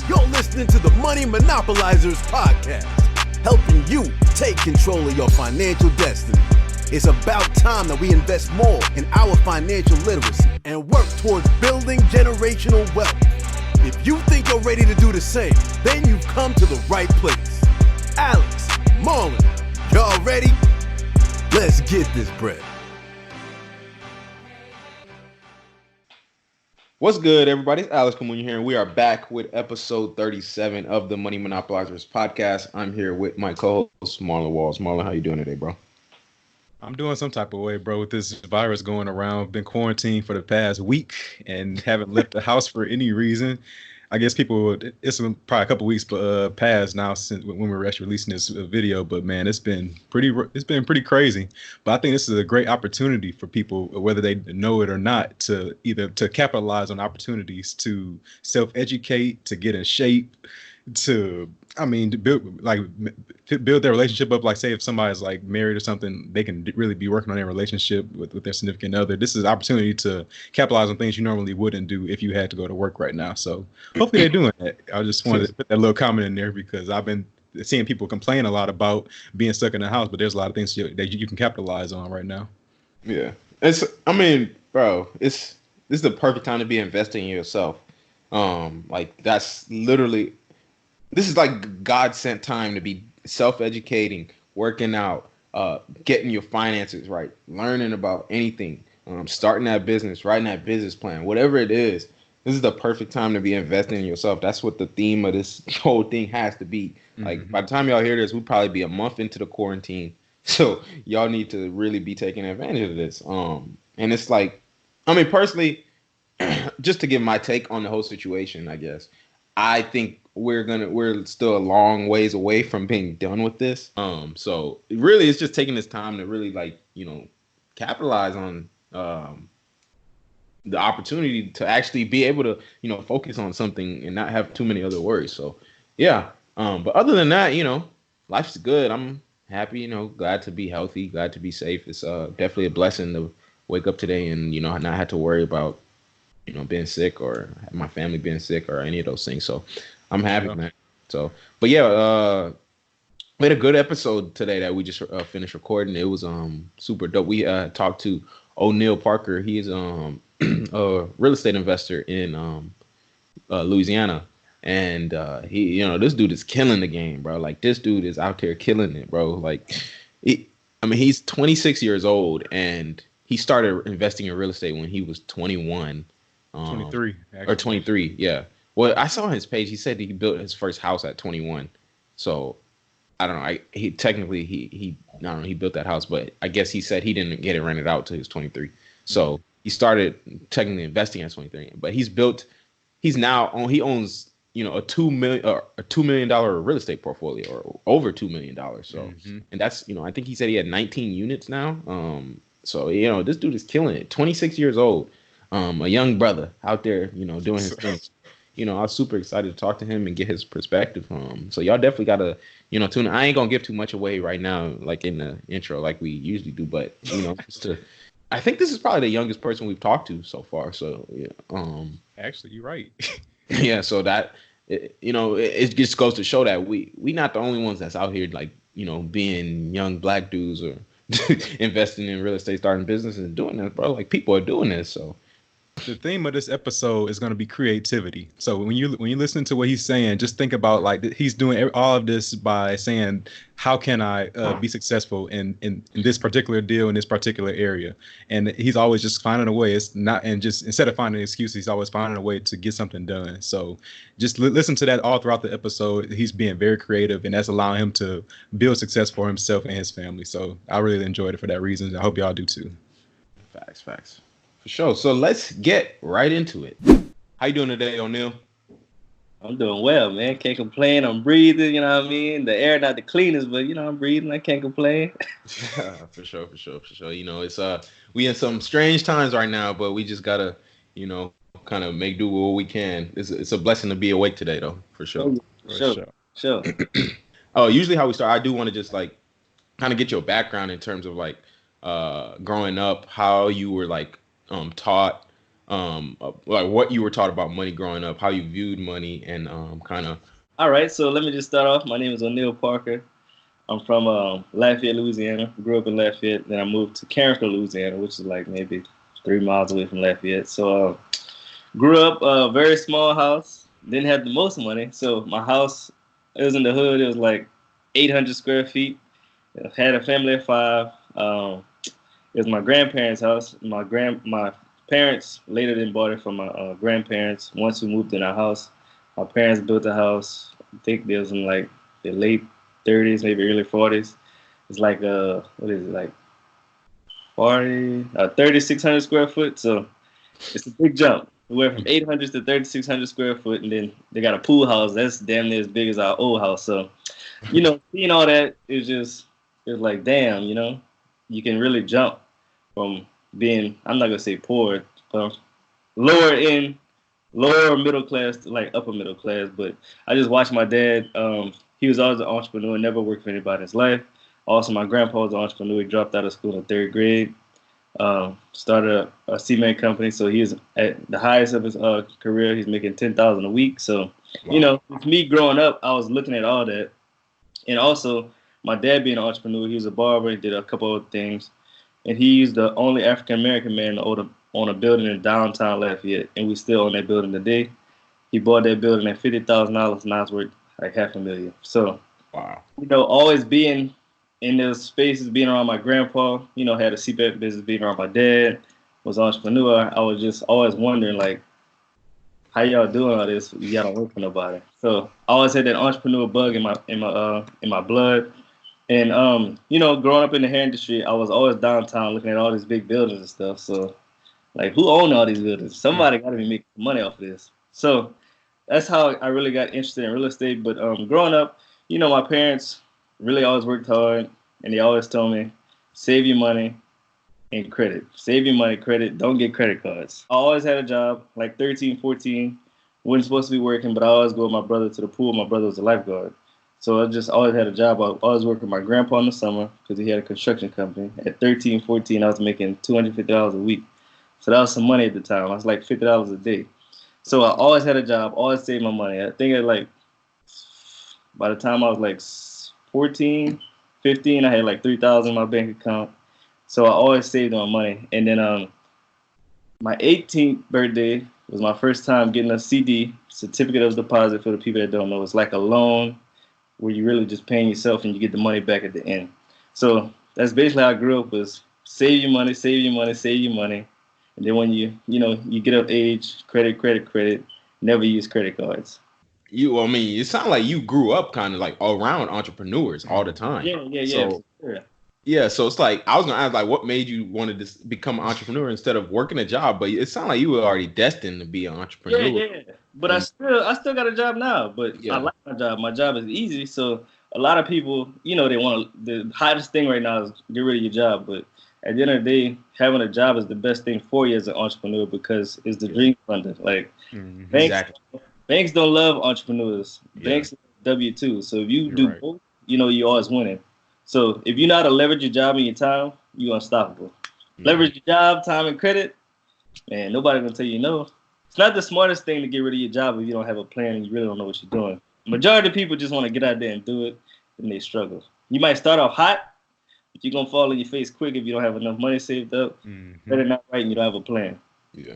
You're listening to the Money Monopolizers podcast, helping you take control of your financial destiny. It's about time that we invest more in our financial literacy and work towards building generational wealth. If you think you're ready to do the same, then you've come to the right place. Alex, Marlon, y'all ready? Let's get this bread. What's good, everybody? It's Alex Kamunya here, and we are back with episode 37 of the Money Monopolizers podcast. I'm here with my co-host, Marlon Walls. Marlon, how you doing today, bro? I'm doing some type of way, bro, with this virus going around. Been quarantined for the past week and haven't left the house for any reason. I guess it's probably a couple weeks past now since when we were actually releasing this video. But man, it's been pretty crazy. But I think this is a great opportunity for people, whether they know it or not, to capitalize on opportunities to self-educate, to get in shape, to build their relationship up. Like, say if somebody's like married or something, they can really be working on their relationship with their significant other. This is an opportunity to capitalize on things you normally wouldn't do if you had to go to work right now. So hopefully they're doing that. I just wanted to put that little comment in there because I've been seeing people complain a lot about being stuck in the house, but there's a lot of things that you can capitalize on right now. Yeah, this is the perfect time to be investing in yourself. This is like God sent time to be self-educating, working out, getting your finances right, learning about anything, starting that business, writing that business plan, whatever it is. This is the perfect time to be investing in yourself. That's what the theme of this whole thing has to be. Like, by the time y'all hear this, we'll probably be a month into the quarantine. So y'all need to really be taking advantage of this. And it's like, personally, just to give my take on the whole situation, I guess, I think we're still a long ways away from being done with this. So really it's just taking this time to really capitalize on the opportunity to actually be able to, focus on something and not have too many other worries. So yeah. But other than that, life's good. I'm happy, glad to be healthy, glad to be safe. It's definitely a blessing to wake up today and, not have to worry about, being sick or my family being sick or any of those things. So I'm happy, man. So, but yeah, we had a good episode today that we just finished recording. It was super dope. We talked to ONeils Parker. He is a real estate investor in Louisiana, and he, this dude is killing the game, bro. Like, this dude is out there killing it, bro. Like, he's 26 years old, and he started investing in real estate when he was 21. 23 or 23, yeah. Well, I saw on his page he said he built his first house at 21. So I don't know. He built that house, but I guess he said he didn't get it rented out till he was 23. So he started technically investing at 23. But he owns a $2 million real estate portfolio, or over $2 million. So and that's I think he said he had 19 units now. So this dude is killing it. 26 years old. A young brother out there, doing his thing. I was super excited to talk to him and get his perspective. So y'all definitely gotta, tune in. I ain't gonna give too much away right now, like in the intro, like we usually do. But I think this is probably the youngest person we've talked to so far. So yeah. Actually, you're right. Yeah. So that it just goes to show that we not the only ones that's out here, like, being young black dudes or investing in real estate, starting businesses and doing this, bro. Like, people are doing this. So the theme of this episode is going to be creativity. So when you listen to what he's saying, just think about, like, he's doing all of this by saying, how can I be successful in this particular deal in this particular area? And he's always just finding a way. It's not, and just instead of finding an excuse, he's always finding a way to get something done. So just listen to that all throughout the episode. He's being very creative, and that's allowing him to build success for himself and his family. So I really enjoyed it for that reason. I hope y'all do too. Facts. For sure. So let's get right into it. How you doing today, ONeils? I'm doing well, man. Can't complain. I'm breathing, you know what I mean? The air not the cleanest, but, I'm breathing. I can't complain. For sure. It's we in some strange times right now, but we just gotta, kind of make do with what we can. It's a blessing to be awake today, though, for sure. Sure. Oh, usually how we start, I do want to just, like, kind of get your background in terms of, like, growing up, how you were like taught, like what you were taught about money growing up, how you viewed money, and kind of. All right, so let me just start off. My name is ONeils Parker. I'm from Lafayette, Louisiana. Grew up in Lafayette. Then I moved to Carrington, Louisiana, which is like maybe 3 miles away from Lafayette. So grew up a very small house. Didn't have the most money. So my house, it was in the hood. It was like 800 square feet. Had a family of 5. It was my grandparents' house. My parents later then bought it from my grandparents. Once we moved in our house, my parents built a house. I think it was in like the late 30s, maybe early 40s. It's like what is it, like 3,600 square foot. So it's a big jump. We went from 800 to 3,600 square foot, and then they got a pool house that's damn near as big as our old house. So, seeing all that it's like, damn, you can really jump from being, I'm not gonna say poor, lower middle class to like upper middle class. But I just watched my dad. He was always an entrepreneur, never worked for anybody in his life. Also, my grandpa was an entrepreneur. He dropped out of school in 3rd grade. Started a cement company. So he was at the highest of his career. He's making $10,000 a week. So, wow. With me growing up, I was looking at all that. And also, my dad being an entrepreneur, he was a barber. He did a couple of things. And he's the only African-American man to own a building in downtown Lafayette. And we still own that building today. He bought that building at $50,000. Now it's worth like $500,000. So, wow. Always being in those spaces, being around my grandpa, had a CPAP business, being around my dad, was an entrepreneur. I was just always wondering, like, how y'all doing all this? Y'all don't work for nobody. So I always had that entrepreneur bug in my blood. And growing up in the hair industry, I was always downtown looking at all these big buildings and stuff. So, like, who owned all these buildings? Somebody got to be making money off of this. So that's how I really got interested in real estate. But growing up, my parents really always worked hard, and they always told me, save your money and credit. Save your money, credit. Don't get credit cards. I always had a job, like 13, 14. Wasn't supposed to be working, but I always go with my brother to the pool. My brother was a lifeguard. So I just always had a job. I always worked with my grandpa in the summer because he had a construction company. At 13, 14, I was making $250 a week. So that was some money at the time. I was like $50 a day. So I always had a job, always saved my money. I think by the time I was like 14, 15, I had like $3,000 in my bank account. So I always saved my money. And then my 18th birthday was my first time getting a CD, certificate of deposit. For the people that don't know, it's like a loan where you really just paying yourself and you get the money back at the end. So that's basically how I grew up, was save your money, save your money, save your money. And then when you get of age, credit, never use credit cards. It sounds like you grew up kind of like around entrepreneurs all the time. Yeah. So, yeah, so it's like, I was going to ask, like, what made you want to become an entrepreneur instead of working a job? But it sounded like you were already destined to be an entrepreneur. Yeah. But I still got a job now, but I like my job. My job is easy. So a lot of people, they want the hottest thing right now is get rid of your job. But at the end of the day, having a job is the best thing for you as an entrepreneur, because it's the dream funder. Like, banks don't love entrepreneurs. Banks W-2. So if you do both, you're always winning. So if you know how to leverage your job and your time, you're unstoppable. Mm-hmm. Leverage your job, time, and credit, man, nobody gonna tell you no. It's not the smartest thing to get rid of your job if you don't have a plan and you really don't know what you're doing. Majority of people just want to get out there and do it, and they struggle. You might start off hot, but you're gonna fall in your face quick if you don't have enough money saved up. Mm-hmm. Better not right, and you don't have a plan. Yeah.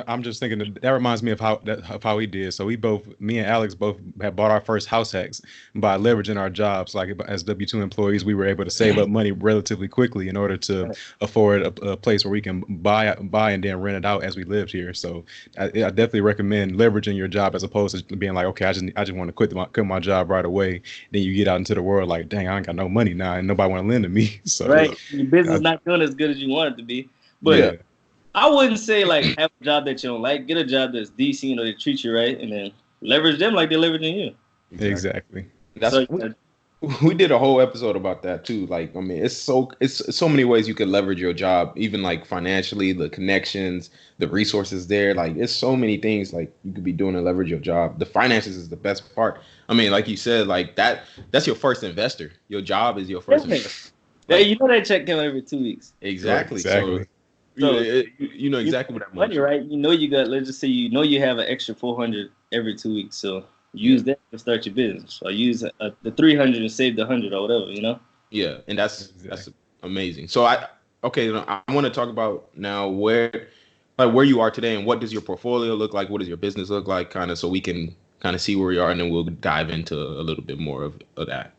I'm just thinking that reminds me of how we did. So me and Alex both had bought our first house hacks by leveraging our jobs. Like, as W-2 employees, we were able to save up money relatively quickly in order to afford a place where we can buy and then rent it out as we lived here. So I definitely recommend leveraging your job as opposed to being like, okay, I just want to quit my job right away. Then you get out into the world like, dang, I ain't got no money now and nobody want to lend to me. So your business not doing as good as you want it to be. But I wouldn't say like have a job that you don't like. Get a job that's decent, they treat you right, and then leverage them like they're leveraging you. Exactly. We did a whole episode about that too. Like, it's so many ways you could leverage your job, even like financially, the connections, the resources there. Like, it's so many things like you could be doing to leverage your job. The finances is the best part. Like you said, like that's your first investor. Your job is your first investor. Yeah, you know that check came every 2 weeks. Exactly. Exactly. So You know exactly what that money, money, right? You know you got. Let's just say you know you have an extra 400 every 2 weeks. So use that to start your business. Or use the 300 and save the 100 or whatever. You know. Yeah, and that's amazing. So I want to talk about now where you are today and what does your portfolio look like? What does your business look like? Kind of so we can kind of see where we are, and then we'll dive into a little bit more of that.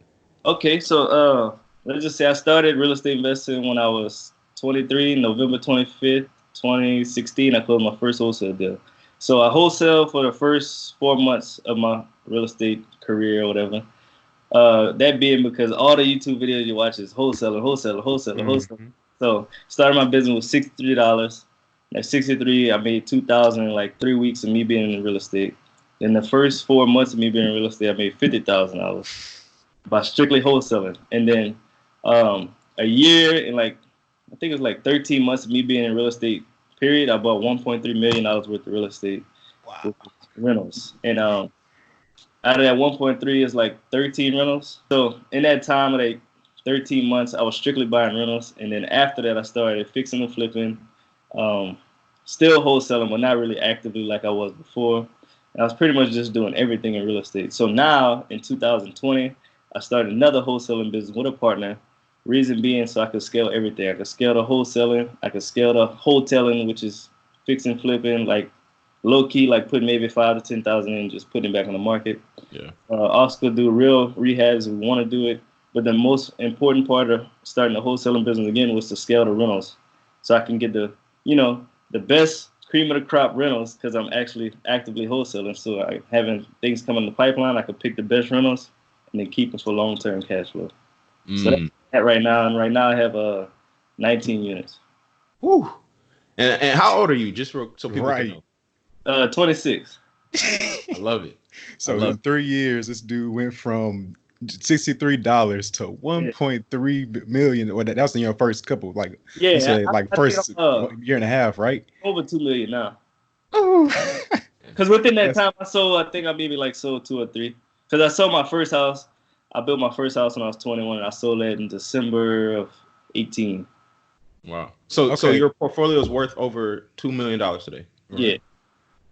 Okay, so let's just say I started real estate investing when I was 23, November 25th, 2016. I closed my first wholesale deal. So I wholesale for the first 4 months of my real estate career or whatever. That being because all the YouTube videos you watch is wholesaling. So started my business with $63. At 63, I made $2,000 in like 3 weeks of me being in real estate. In the first 4 months of me being in real estate, I made $50,000 by strictly wholesaling. And then a year and I think it was like 13 months of me being in real estate, period, I bought $1.3 million worth of real estate. Wow. Rentals. And out of that 1.3 is like 13 rentals. So in that time of like 13 months, I was strictly buying rentals. And then after that, I started fixing and flipping, still wholesaling, but not really actively like I was before. And I was pretty much just doing everything in real estate. So now in 2020, I started another wholesaling business with a partner. Reason being so I could scale everything. I could scale the wholesaling. I could scale the hoteling, which is fixing, flipping, like low key, like putting maybe 5 to 10,000 in, just putting it back on the market. Yeah. Also could do real rehabs if we want to do it. But the most important part of starting the wholesaling business again was to scale the rentals, so I can get the best cream of the crop rentals because I'm actually actively wholesaling. So having things come in the pipeline, I could pick the best rentals and then keep them for long-term cash flow. So that's that right now. And right now I have 19 units. Woo. And how old are you? Just so people can know. 26. I love it. So in 3 years, this dude went from $63 to 1.3 million. Well, that was in your first couple, like first year and a half, right? Over 2 million now. Oh, because within that time I sold, I think I maybe sold 2 or 3. Because I sold my first house. I built my first house when I was 21, and I sold that in December of 18. Wow. So your portfolio is worth over $2 million today. Right? Yeah.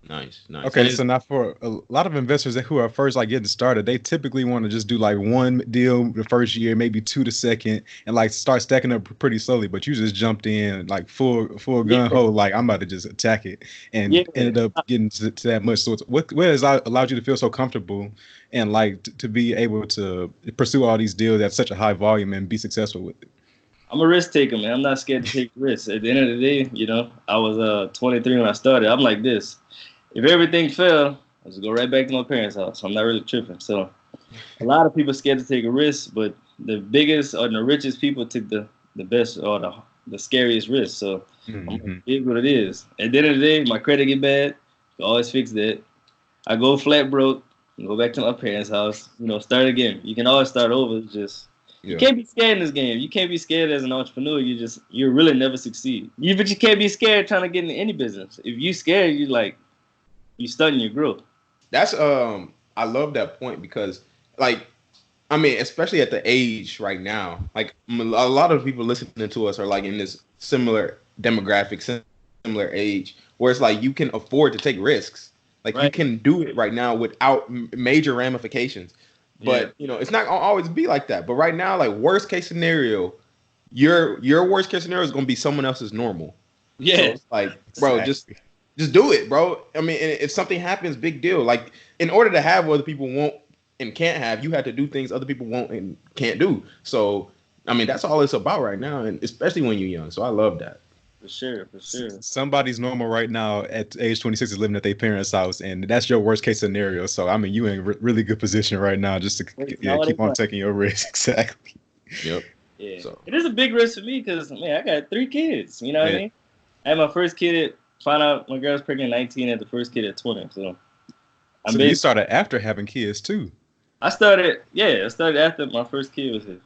Nice. Okay, so now for a lot of investors who are first getting started, they typically want to just do one deal the first year, maybe 2 the second, and start stacking up pretty slowly. But you just jumped in full gun ho, I'm about to just attack it, and ended up getting to that much. So what has allowed you to feel so comfortable and to be able to pursue all these deals at such a high volume and be successful with it? I'm a risk taker, man. I'm not scared to take risks. At the end of the day, I was 23 when I started. I'm like this. If everything fell, I just go right back to my parents' house. I'm not really tripping. So a lot of people are scared to take a risk, but the biggest or the richest people took the best or the scariest risk. So I'm like, it is what it is. At the end of the day, my credit get bad. I always fix that. I go flat broke, go back to my parents' house, start again. You can always start over. It's just you can't be scared in this game. You can't be scared as an entrepreneur. You really never succeed. But you can't be scared trying to get into any business. If you scared, you studying your growth. That's I love that point because especially at the age right now, a lot of people listening to us are in this similar demographic, similar age, where it's you can afford to take risks. Right. You can do it right now without major ramifications. But it's not gonna always be like that. But right now, worst case scenario, your worst case scenario is gonna be someone else's normal. Yeah. So it's bro, just do it, bro. I mean, if something happens, big deal. In order to have what other people won't and can't have, you have to do things other people won't and can't do. So, that's all it's about right now, and especially when you're young. So I love that. For sure. Somebody's normal right now at age 26 is living at their parents' house, and that's your worst case scenario. So, you in really good position right now just to keep on taking your risk. Exactly. Yep. Yeah. So. It is a big risk for me because, I got 3 kids. You know what I mean? I had my first kid found out my girl was pregnant at 19 and the first kid at 20. So you started after having kids too. I started after my first kid was here.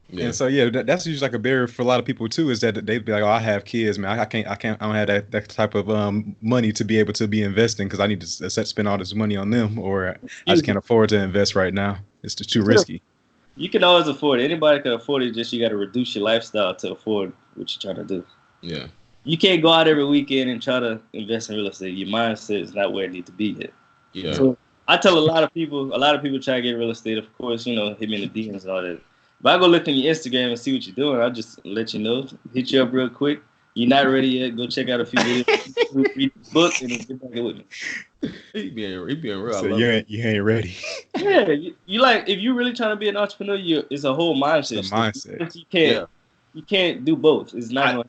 Yeah. And so that's usually a barrier for a lot of people too, is that they'd be like, oh, I have kids, man. I don't have that type of money to be able to be investing because I need to spend all this money on them, or I just can't afford to invest right now. It's just too risky. You can always afford it. Anybody can afford it. Just you got to reduce your lifestyle to afford what you're trying to do. Yeah. You can't go out every weekend and try to invest in real estate. Your mindset is not where it needs to be yet. Yeah. So I tell a lot of people try to get real estate. Of course, you know, hit me in the DMs and all that. If I go look on your Instagram and see what you're doing, I'll just let you know. Hit you up real quick. You're not ready yet. Go check out a few videos, read the book, and then get back with me. He being real. So you ain't ready. Yeah, you like if you're really trying to be an entrepreneur, it's a whole mindset. It's a mindset. You can't do both. It's not.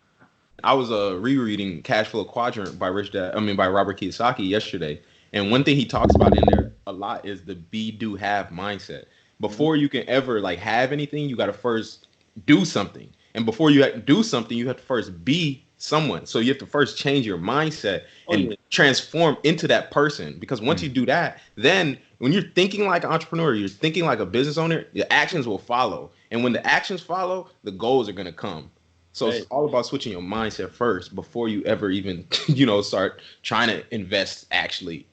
I was rereading Cash Flow Quadrant by Robert Kiyosaki yesterday, and one thing he talks about in there a lot is the be, do, have mindset. Before you can ever like have anything, you got to first do something, and before you do something, you have to first be someone. So you have to first change your mindset and transform into that person. Because once you do that, then when you're thinking like an entrepreneur, you're thinking like a business owner, your actions will follow. And when the actions follow, the goals are going to come. So it's all about switching your mindset first before you ever even, start trying to invest actually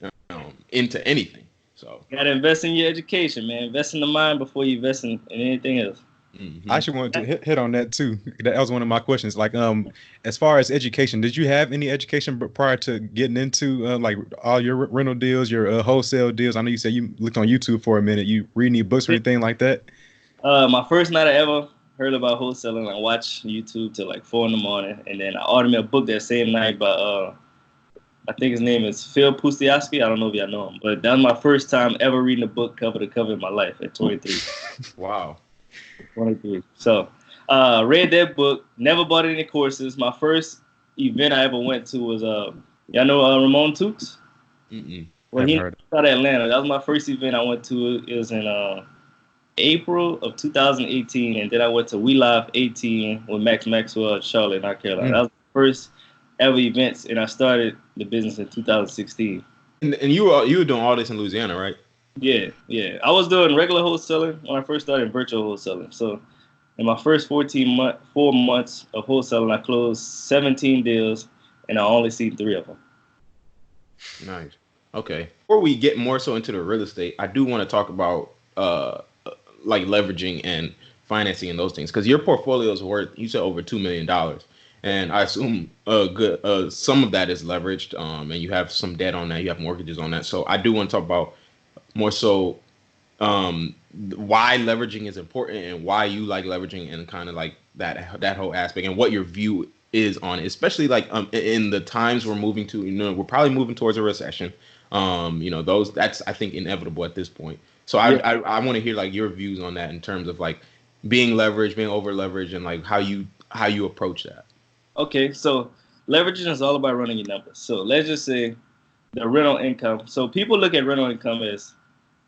into anything. So you got to invest in your education, man. Invest in the mind before you invest in anything else. Mm-hmm. I actually wanted to hit on that too. That was one of my questions. Like, as far as education, did you have any education prior to getting into like all your rental deals, your wholesale deals? I know you said you looked on YouTube for a minute. You read any books or anything like that? My first night I ever heard about wholesaling, I watched YouTube till like 4 a.m, and then I ordered me a book that same night by I think his name is Phil Pustiowski. I don't know if y'all know him, but that was my first time ever reading a book cover to cover in my life at 23. Wow. 23. So, read that book. Never bought any courses. My first event I ever went to was y'all know Ramon Tukes? Mm-mm. Well, he out of Atlanta. That was my first event I went to. It was in April of 2018, and then I went to We Live 18 with Max Maxwell at Charlotte, North Carolina. That was the first ever events, and I started the business in 2016. And you were doing all this in Louisiana, right? Yeah. I was doing regular wholesaling when I first started virtual wholesaling. So in my first 4 months of wholesaling, I closed 17 deals, and I only seen 3 of them. Nice. Okay. Before we get more so into the real estate, I do want to talk about like leveraging and financing and those things, because your portfolio is worth, you said, over $2 million, and I assume some of that is leveraged, and you have some debt on that, you have mortgages on that. So I do want to talk about more so why leveraging is important and why you like leveraging and kind of like that whole aspect and what your view is on it, especially like in the times we're moving to. We're probably moving towards a recession. That's I think inevitable at this point. So I want to hear like your views on that in terms of like being leveraged, being over leveraged, and like how you approach that. Okay, so leveraging is all about running your numbers. So let's just say the rental income. So people look at rental income as,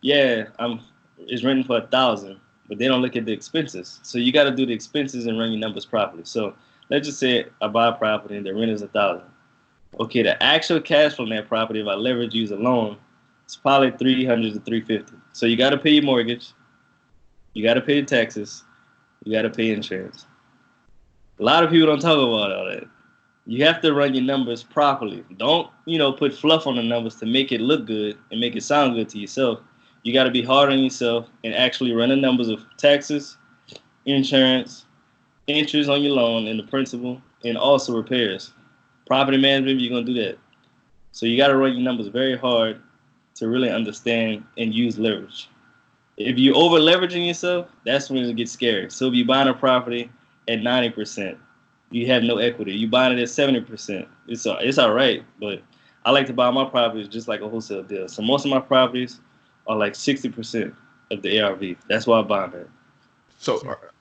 it's renting for $1,000, but they don't look at the expenses. So you got to do the expenses and run your numbers properly. So let's just say I buy a property and the rent is $1,000. Okay, the actual cash from that property, if I leverage use a loan, it's probably $300 to $350. So you got to pay your mortgage, you got to pay your taxes, you got to pay insurance. A lot of people don't talk about all that. You have to run your numbers properly. Don't, put fluff on the numbers to make it look good and make it sound good to yourself. You got to be hard on yourself and actually run the numbers of taxes, insurance, interest on your loan and the principal, and also repairs. Property management, you're going to do that. So you got to run your numbers very hard to really understand and use leverage. If you're over leveraging yourself, that's when it gets scary. So if you're buying a property at 90%, you have no equity. You buying it at 70%. It's all right, but I like to buy my properties just like a wholesale deal. So most of my properties are like 60% of the ARV. That's why I buy them at.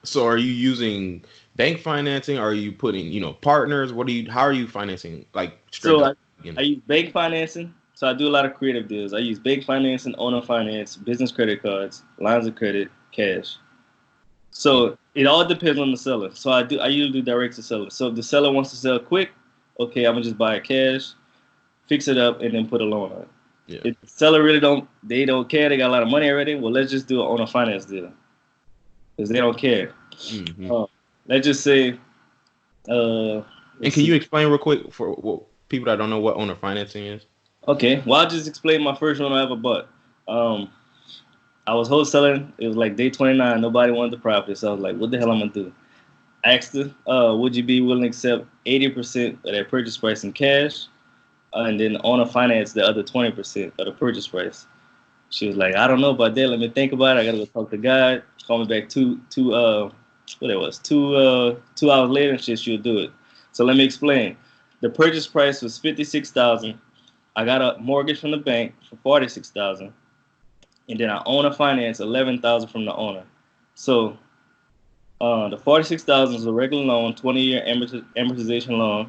So are you using bank financing? Are you putting, partners? How are you financing? Like I use bank financing. So I do a lot of creative deals. I use bank financing, owner finance, business credit cards, lines of credit, cash. So it all depends on the seller. So I usually do direct to seller. So if the seller wants to sell quick, okay, I'm gonna just buy it cash, fix it up, and then put a loan on it. Yeah. If the seller really don't care, they got a lot of money already, well, let's just do an owner finance deal. Because they don't care. Mm-hmm. Let's just say. And can you explain real quick for people that don't know what owner financing is? Okay, well, I'll just explain my first one I ever bought. I was wholesaling. It was like day 29. Nobody wanted the property, so I was like, "What the hell I'm gonna do?" I asked her, "Would you be willing to accept 80% of that purchase price in cash, and then owner finance the other 20% of the purchase price?" She was like, "I don't know about that. Let me think about it. I gotta go talk to God." Call me back what it was 2 hours later, and she'll do it. So let me explain. The purchase price was $56,000. I got a mortgage from the bank for $46,000, and then I own a finance $11,000 from the owner. So the $46,000 is a regular loan, 20-year amortization loan,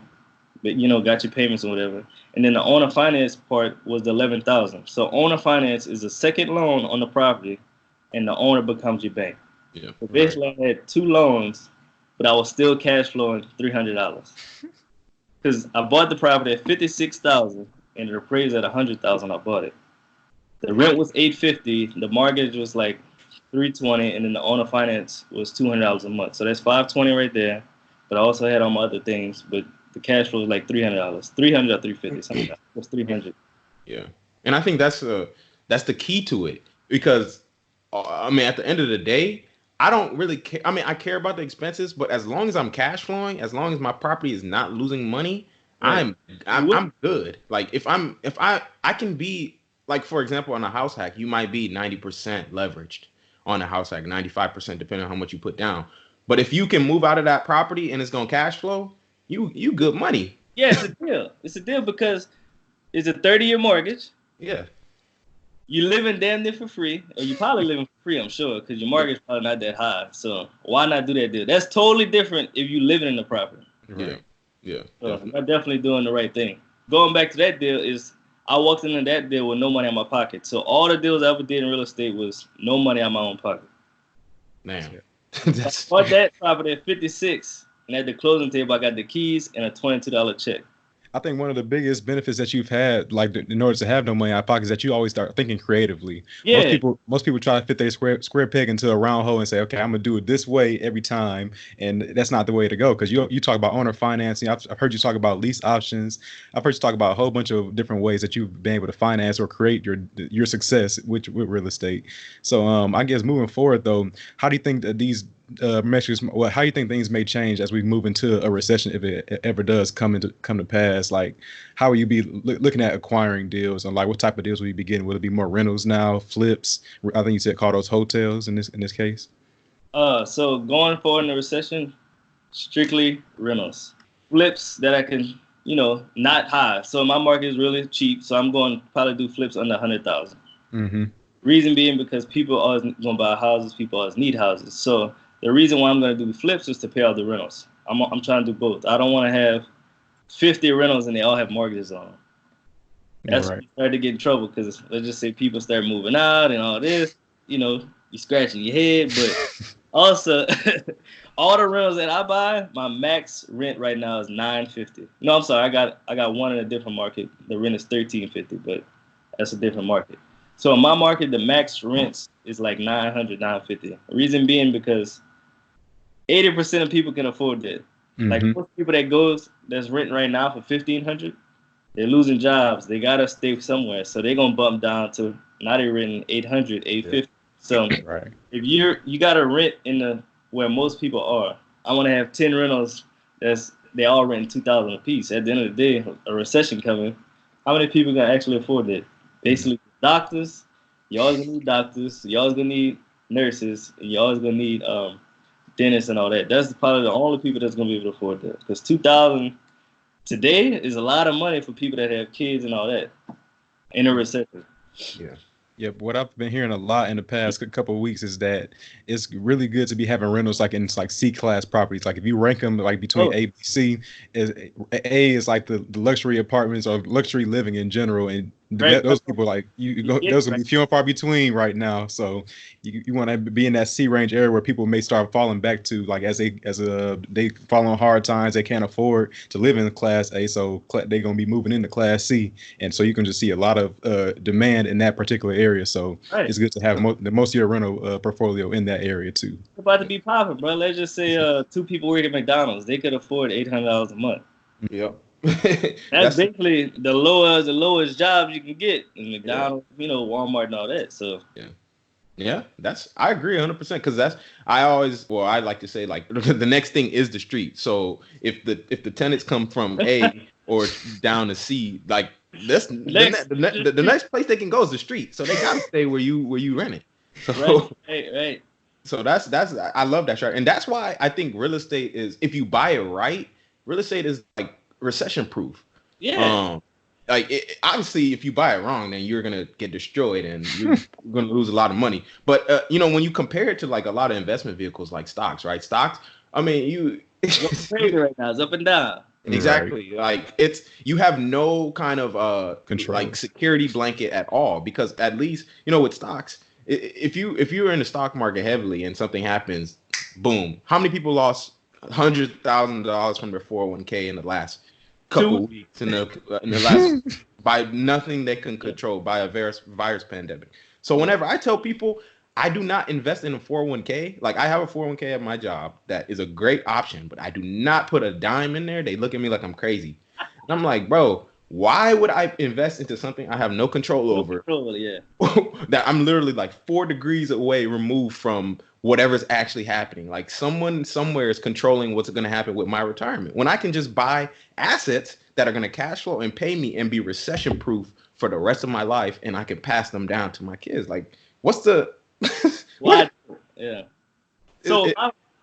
but got your payments and whatever. And then the owner finance part was the $11,000. So owner finance is a second loan on the property, and the owner becomes your bank. Yeah. So basically, I had 2 loans, but I was still cash flowing $300 because I bought the property at $56,000 and it appraised at $100,000. I bought it. The rent was $850. The mortgage was like $320, and then the owner finance was $200 a month. So that's $520 right there. But I also had all my other things. But the cash flow was like $300, $300 or $350. Something like that. It was $300. Yeah, and I think that's the key to it, because I mean, at the end of the day, I don't really care. I mean, I care about the expenses, but as long as I'm cash flowing, as long as my property is not losing money, Right. I'm good. Like if I can be, like, for example, on a house hack, you might be 90% leveraged on a house hack, 95% depending on how much you put down. But if you can move out of that property and it's gonna cash flow, you good money. Yeah, it's a deal. It's a deal because it's a 30-year mortgage. Yeah. You living damn near for free, or you probably living for free, I'm sure, because your mortgage probably not that high. So why not do that deal? That's totally different if you living in the property. Right. Yeah. So Definitely. I'm definitely doing the right thing. Going back to that deal is I walked into that deal with no money in my pocket. So all the deals I ever did in real estate was no money out of my own pocket. Man. I bought that property at 56, and at the closing table I got the keys and a $22 check. I think one of the biggest benefits that you've had, like in order to have no money out of pocket, is that you always start thinking creatively. Yeah. Most people try to fit their square peg into a round hole and say, okay, I'm gonna do it this way every time, and that's not the way to go. Because you talk about owner financing. I've heard you talk about lease options. I've heard you talk about a whole bunch of different ways that you've been able to finance or create your success with real estate. So I guess moving forward though, how do you think that these measures, how do you think things may change as we move into a recession, if it ever does come to pass? Like, how will you be looking at acquiring deals, and like what type of deals will you be getting? Will it be more rentals now, flips? I think you said call those hotels in this case. So going forward in the recession, strictly rentals, flips that I can, not high. So my market is really cheap, so I'm going to probably do flips under 100,000. Mm-hmm. Reason being because people always going to buy houses, people always need houses. So the reason why I'm going to do flips is to pay off the rentals. I'm trying to do both. I don't want to have 50 rentals and they all have mortgages on them. That's when you start to get in trouble, because let's just say people start moving out and all this, you're scratching your head. But also, all the rentals that I buy, my max rent right now is $950. No, I'm sorry, I got one in a different market. The rent is $1350, but that's a different market. So in my market, the max rents is like $900, $950. Reason being because 80% of people can afford that. Mm-hmm. Like most people that's renting right now for $1,500, they're losing jobs. They gotta stay somewhere, so they're gonna bump down to now they're renting $800, $850. Yeah. So if you gotta rent in where most people are, I want to have 10 rentals they all renting $2,000 a piece. At the end of the day, a recession coming, how many people gonna actually afford that? Basically, doctors, you always gonna need doctors, you always gonna need nurses, and you always gonna need dentists and all that. That's probably the only people that's gonna be able to afford that. Because $2,000 today is a lot of money for people that have kids and all that in a recession. Yeah. Yeah, what I've been hearing a lot in the past couple of weeks is that it's really good to be having rentals like in like C-class properties. Like if you rank them like between A, B, C, A is like the luxury apartments or luxury living in general, and those people like those will be few and far between right now. So you want to be in that C range area where people may start falling back to, like as they fall on hard times, they can't afford to live in Class A, so they're gonna be moving into Class C, and so you can just see a lot of demand in that particular area. So it's good to have most of your rental portfolio in that area too. It's about to be popping, bro. Let's just say 2 people work at McDonald's, they could afford $800 a month. Yep. That's basically the lowest jobs you can get in McDonald's, Walmart and all that. So Yeah, I agree 100% because I like to say like the next thing is the street. So if the tenants come from A or down to C, like this the next place they can go is the street. So they gotta stay where you rent it. So right. so that's I love that chart, and that's why I think real estate is, if you buy it right, real estate is like recession proof. Yeah. Like obviously, if you buy it wrong, then you're gonna get destroyed and you're gonna lose a lot of money. But when you compare it to like a lot of investment vehicles like stocks, right? Stocks, I mean, What's crazy right now? It's up and down. Exactly. Right. Like you have no kind of control, like security blanket at all, because at least with stocks, if you're in the stock market heavily and something happens, boom. How many people lost $100,000 from their 401k in the last couple of weeks in the last by nothing they can control, by a virus pandemic? So whenever I tell people I do not invest in a 401k, like I have a 401k at my job that is a great option, but I do not put a dime in there, they look at me like I'm crazy. And I'm like, bro, why would I invest into something I have no control over? Yeah. That I'm literally like 4 degrees away removed from whatever's actually happening. Like someone somewhere is controlling what's going to happen with my retirement, when I can just buy assets that are going to cash flow and pay me and be recession proof for the rest of my life, and I can pass them down to my kids. Like, what's the what? Yeah. So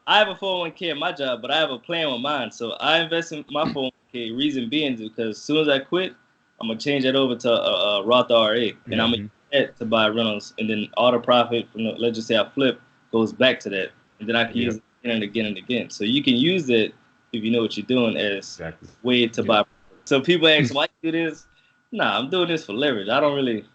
I have a 401k at my job, but I have a plan with mine. So I invest in my 401k. Reason being is because as soon as I quit, I'm gonna change that over to a Roth IRA, and I'm gonna use that to buy rentals, and then all the profit from let's just say I flip goes back to that, and then I can use it again and again and again. So you can use it if you know what you're doing as a way to buy. So people ask, why you do this? Nah, I'm doing this for leverage. I don't really.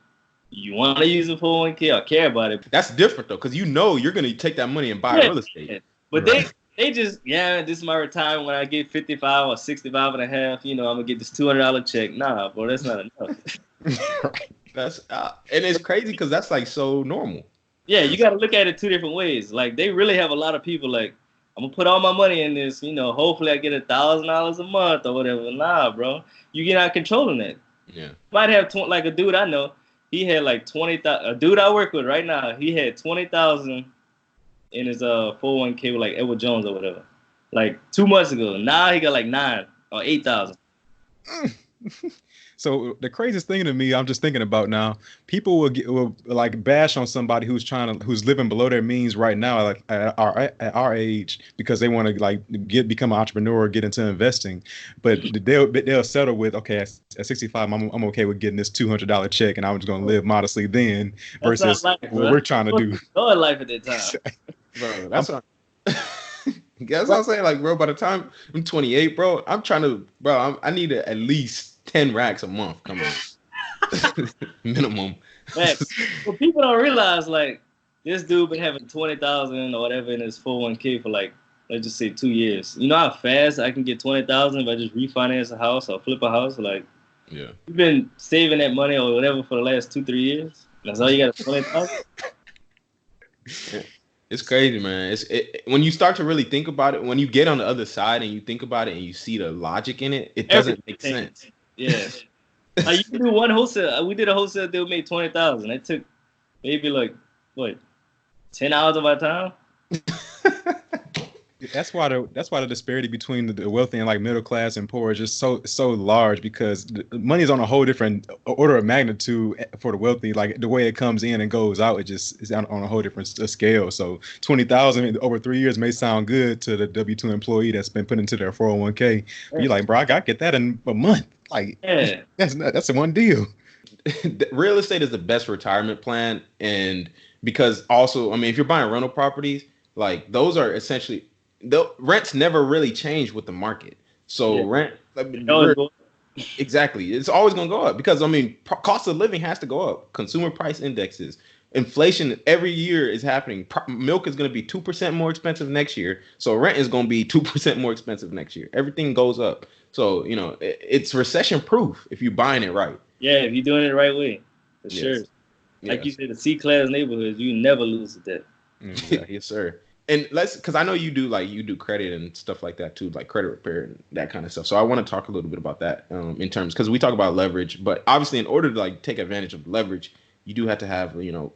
You want to use a 401k or care about it? That's different though, because you're gonna take that money and buy real estate. Yeah. But they just this is my retirement when I get 55 or 65 and a half. I'm gonna get this $200 check. Nah, bro, that's not enough. Right. That's and it's crazy because that's like so normal. Yeah, you got to look at it 2 different ways. Like they really have a lot of people like, I'm gonna put all my money in this. Hopefully I get $1,000 a month or whatever. Nah, bro, you get out controlling that. Yeah, might have like a dude I know. He had like 20,000. A dude I work with right now, he had 20,000 in his 401k with like Edward Jones or whatever, like 2 months ago. Now he got like 9 or 8,000. So the craziest thing to me, I'm just thinking about now, people will like bash on somebody who's living below their means right now, like at our age, because they want to like become an entrepreneur or get into investing, but they'll settle with, okay, at 65, I'm okay with getting this $200 check, and I'm just gonna live modestly then, versus what we're trying to do. Life at that time, bro. That's what. That's what I'm saying. Like, bro, by the time I'm 28, bro, I'm trying to, I need at least 10 racks a month coming minimum. But people don't realize, like, this dude been having 20,000 or whatever in his 401k for like, let's just say 2 years. You know how fast I can get 20,000 if I just refinance a house or flip a house? Like, yeah, you've been saving that money or whatever for the last 2-3 years. That's all you got, 20,000. It's crazy, man. When you start to really think about it, when you get on the other side and you think about it and you see the logic in it, it doesn't make sense. Yeah. Like you can do one wholesale. We did a wholesale deal, made 20,000. It took maybe like 10 hours of our time. That's why the disparity between the wealthy and like middle class and poor is just so large, because the money is on a whole different order of magnitude for the wealthy. Like the way it comes in and goes out, it just is on a whole different scale. So 20,000 over 3 years may sound good to the W-2 employee that's been put into their 401k. But you're like, bro, I got to get that in a month. Like, that's a one deal. Real estate is the best retirement plan, and because also, I mean, if you're buying rental properties, like those are essentially. The rents never really change with the market. So rent, exactly, it's always going to go up because, I mean, cost of living has to go up. Consumer price indexes, inflation every year is happening. Milk is going to be 2% more expensive next year. So rent is going to be 2% more expensive next year. Everything goes up. So, it's recession proof if you're buying it right. Yeah, if you're doing it the right way, for sure. Like you said, the C-class neighborhoods, you never lose at that. Yeah, yes, sir. And because I know you do credit and stuff like that too, like credit repair and that kind of stuff. So I want to talk a little bit about that in terms, because we talk about leverage, but obviously in order to like take advantage of leverage, you do have to have your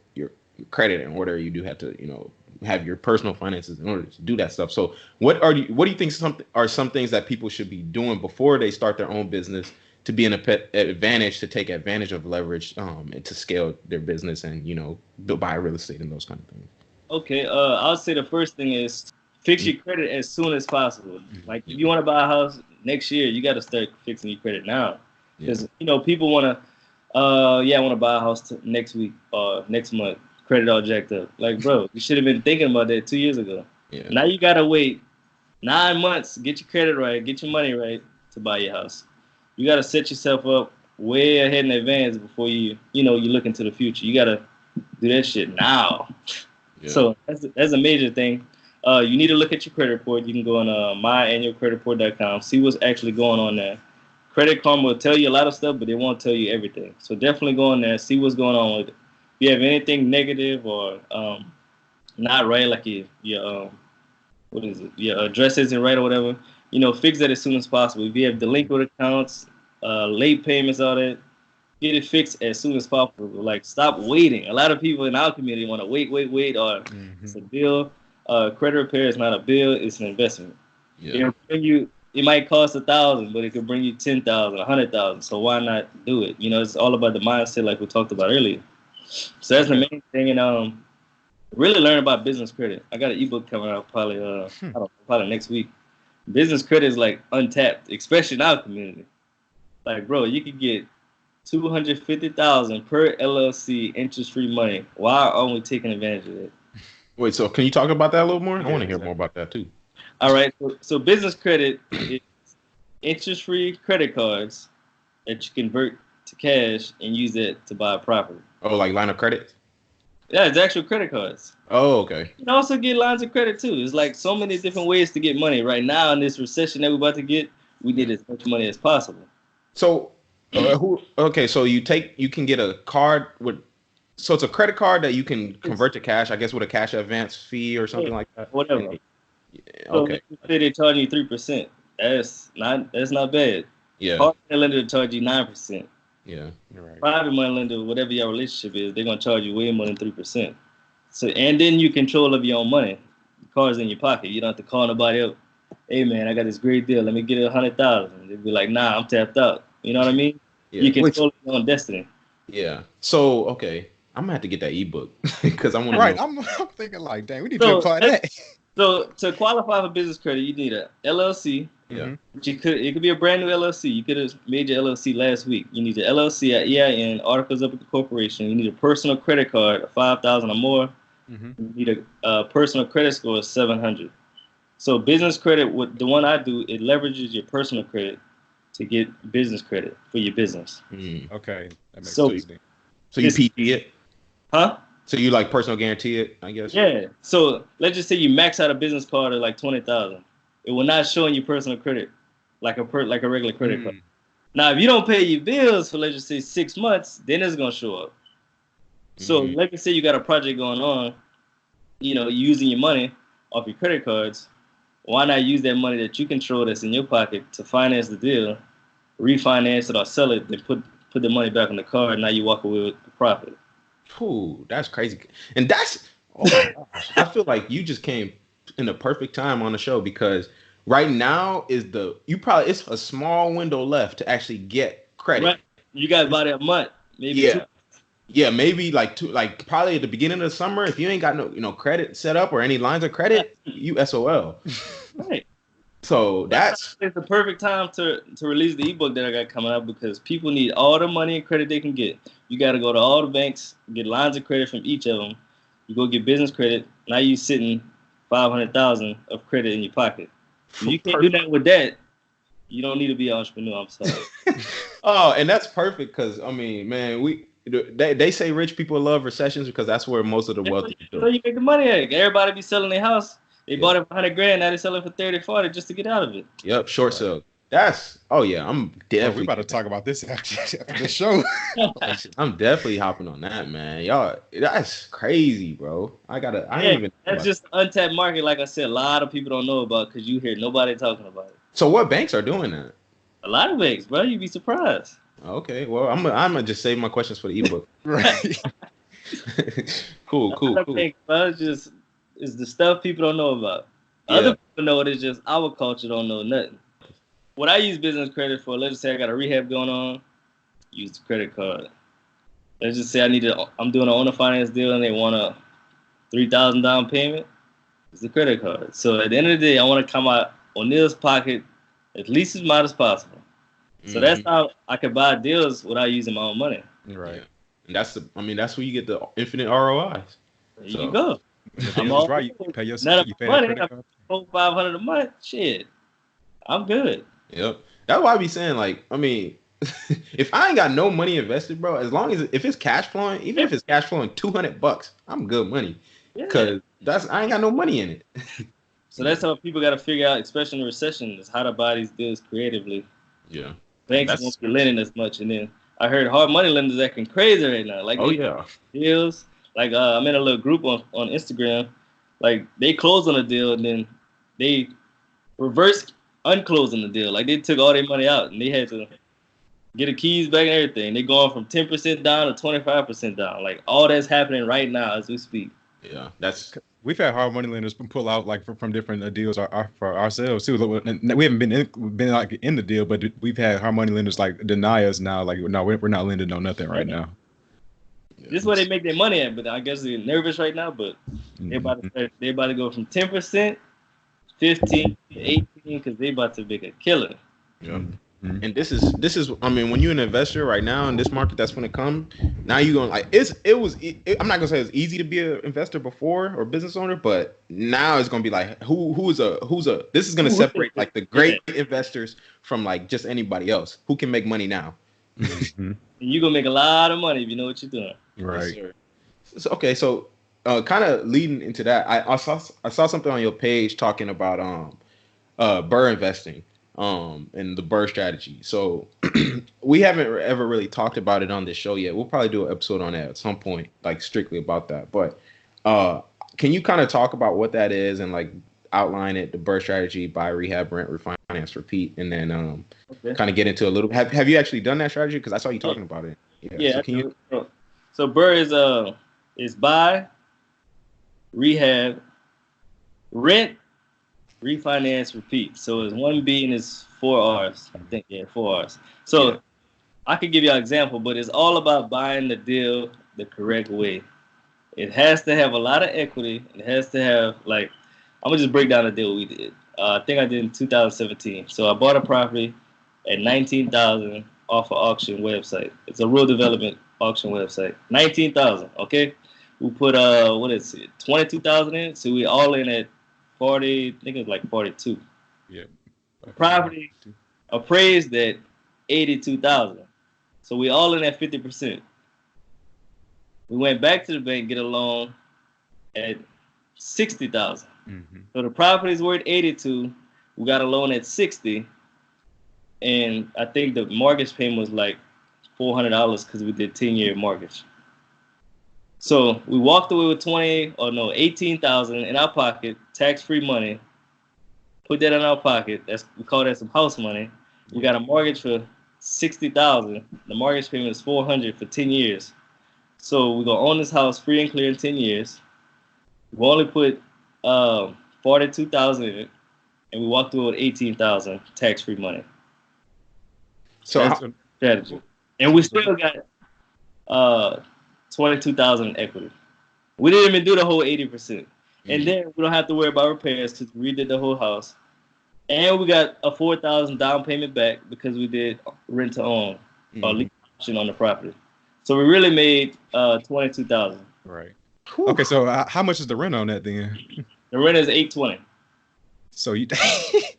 credit in order. You do have to, have your personal finances in order to do that stuff. So what do you think are some things that people should be doing before they start their own business to be an advantage, to take advantage of leverage, and to scale their business and, buy real estate and those kind of things? Okay, I'll say the first thing is fix your credit as soon as possible. Like if you want to buy a house next year, you got to start fixing your credit now, because people want to, I want to buy a house next week or next month. Credit all jacked up. Like, bro, you should have been thinking about that 2 years ago. Yeah. Now you gotta wait 9 months, get your credit right, get your money right to buy your house. You gotta set yourself up way ahead in advance before you look into the future. You gotta do that shit now. Yeah. So that's a major thing. You need to look at your credit report. You can go on myannualcreditreport.com, see what's actually going on there. Credit Karma will tell you a lot of stuff, but they won't tell you everything. So definitely go on there, see what's going on with it. If you have anything negative or not right, like your address isn't right or whatever, fix that as soon as possible. If you have delinquent accounts, late payments, all that, get it fixed as soon as possible. Like, stop waiting. A lot of people in our community want to wait, or it's a bill. Credit repair is not a bill; it's an investment. Yeah. It might cost $1,000, but it could bring you $10,000, $100,000. So why not do it? It's all about the mindset, like we talked about earlier. So that's the main thing, and really learn about business credit. I got an ebook coming out probably next week. Business credit is like untapped, especially in our community. Like, bro, you could get $250,000 per LLC interest-free money. Why aren't we taking advantage of it? Wait, so can you talk about that a little more? I want to hear more about that too. All right, so business credit is interest-free credit cards that you convert to cash and use it to buy a property. Oh, like line of credit? Yeah, it's actual credit cards. Oh, okay. You can also get lines of credit too. It's like so many different ways to get money. Right now in this recession that we're about to get, we need as much money as possible. So, so you can get a card so it's a credit card that you can convert to cash, I guess, with a cash advance fee or something like that. Whatever. Yeah, okay. So say they charge you 3%. That's not bad. Yeah. Hard lender charge you 9%. Yeah, you're right. Private money lender, whatever your relationship is, they're gonna charge you way more than 3%. So, and then you control of your own money. The car's in your pocket. You don't have to call nobody up. Hey man, I got this great deal. Let me get it $100,000. They'd be like, nah, I'm tapped out. You know what I mean? Yeah. You control your own destiny. Yeah. So okay, I'm gonna have to get that ebook because I want to. Right. I'm thinking like, dang, we need to apply that. So to qualify for business credit, you need a LLC. Yeah. It could be a brand new LLC. You could have made your LLC last week. You need an LLC, an EIN, articles of incorporation. You need a personal credit card of $5,000 or more. You need a personal credit score of 700. So business credit, the one I do, it leverages your personal credit to get business credit for your business. Okay, that makes sense. So you PT it? Huh? So you like personal guarantee it, I guess? Yeah. So let's just say you max out a business card at like $20,000. It will not show in your personal credit like a regular credit card. Now, if you don't pay your bills for, let's just say, 6 months, then it's going to show up. So let's say you got a project going on, using your money off your credit cards. Why not use that money that you control that's in your pocket to finance the deal, refinance it or sell it, then put the money back on the card, and now you walk away with the profit. Ooh, that's crazy. And that's, oh my gosh, I feel like you just came in the perfect time on the show, because right now it's a small window left to actually get credit. Right. You got about a month, maybe 2 months. Yeah, maybe probably at the beginning of the summer, if you ain't got no credit set up or any lines of credit, you SOL. Right. So it's the perfect time to release the ebook that I got coming up, because people need all the money and credit they can get. You got to go to all the banks, get lines of credit from each of them. You go get business credit. Now you sitting $500,000 of credit in your pocket. If you can't do that with that, you don't need to be an entrepreneur. I'm sorry. Oh, and that's perfect, because I mean, man, they say rich people love recessions because that's where most of the wealth is. So you make the money at. Everybody be selling their house. They bought it for $100,000. Now they sell it for 30, 40 just to get out of it. Yep, short sale. I'm definitely. We about to talk about this after the show. I'm definitely hopping on that, man. Y'all, that's crazy, bro. That's just untapped market. Like I said, a lot of people don't know about, because you hear nobody talking about it. So what banks are doing that? A lot of banks, bro. You'd be surprised. Okay, well, I'm gonna just save my questions for the ebook. Right. Cool. It's the stuff people don't know about. Other people know it. It's just our culture don't know nothing. What I use business credit for, let's just say I got a rehab going on, use the credit card. Let's just say I'm doing an owner finance deal and they want a $3,000 down payment. It's the credit card. So at the end of the day, I want to come out ONeils' pocket at least as much as possible. So that's how I can buy deals without using my own money. Right. Yeah. And that's where you get the infinite ROIs. There you go. That's right. You pay your money. $400-500 a month. Shit, I'm good. Yep. That's why I be saying, like, I mean, if I ain't got no money invested, bro, as long as if it's cash flowing, even if it's cash flowing $200, I'm good money. Because I ain't got no money in it. So that's how people got to figure out, especially in the recession, is how to buy these deals creatively. Yeah. Banks won't be lending as much, and then I heard hard money lenders acting crazy right now. Like, deals. Like, I'm in a little group on Instagram. Like, they closed on a deal, and then they reverse unclosing the deal. Like, they took all their money out, and they had to get the keys back and everything. They going from 10% down to 25% down. Like, all that's happening right now as we speak. Yeah, we've had hard money lenders pull out like from different deals for ourselves too. We haven't been like in the deal, but we've had hard money lenders like deny us now. Like, no, we're not lending on nothing right now. This is where they make their money at, but I guess they're nervous right now. But they're about to go from 10%, 15, 18, because they about to make a killer. Yeah. And this is I mean, when you're an investor right now in this market, that's when it comes. Now you're going like I'm not gonna say it's easy to be an investor before or business owner, but now it's gonna be like this is gonna separate like the great investors from like just anybody else who can make money now. You're gonna make a lot of money if you know what you're doing. Right. So kind of leading into that, I saw something on your page talking about BRRRR investing. And the BRRRR strategy. So we haven't ever really talked about it on this show yet. We'll probably do an episode on that at some point, like strictly about that. But can you kind of talk about what that is and like outline it, the BRRRR strategy, buy, rehab, rent, refinance, repeat, and then kind of get into a little. Have you actually done that strategy? Because I saw you talking about it. Yeah. So BRRRR is buy, rehab, rent, refinance, repeat. So it's 1B and it's 4 R's. I think 4 R's. So I could give you an example, but it's all about buying the deal the correct way. It has to have a lot of equity. It has to have I'm gonna just break down the deal we did. I think I did in 2017. So I bought a property at $19,000 off an auction website. It's a real development auction website. $19,000. Okay. We put $22,000 in. So we all in at 40, I think it was like 42. Yeah. The property appraised at $82,000. So we all in at 50%. We went back to the bank, get a loan at $60,000. So the property is worth $82,000. We got a loan at $60,000, and I think the mortgage payment was like $400 because we did 10-year mortgage. So we walked away with $18,000 in our pocket, tax-free money. Put that in our pocket. We call that some house money. We got a mortgage for $60,000. The mortgage payment is $400 for 10 years. So we're gonna own this house free and clear in 10 years. We only put $42,000 in it, and we walked away with $18,000 tax-free money. So that's a strategy, and we still got $22,000 in equity. We didn't even do the whole 80%. And then we don't have to worry about repairs because we redid the whole house. And we got a $4,000 down payment back because we did rent to own or lease option on the property. So we really made $22,000. Right. Whew. Okay, so how much is the rent on that then? The rent is $820. So you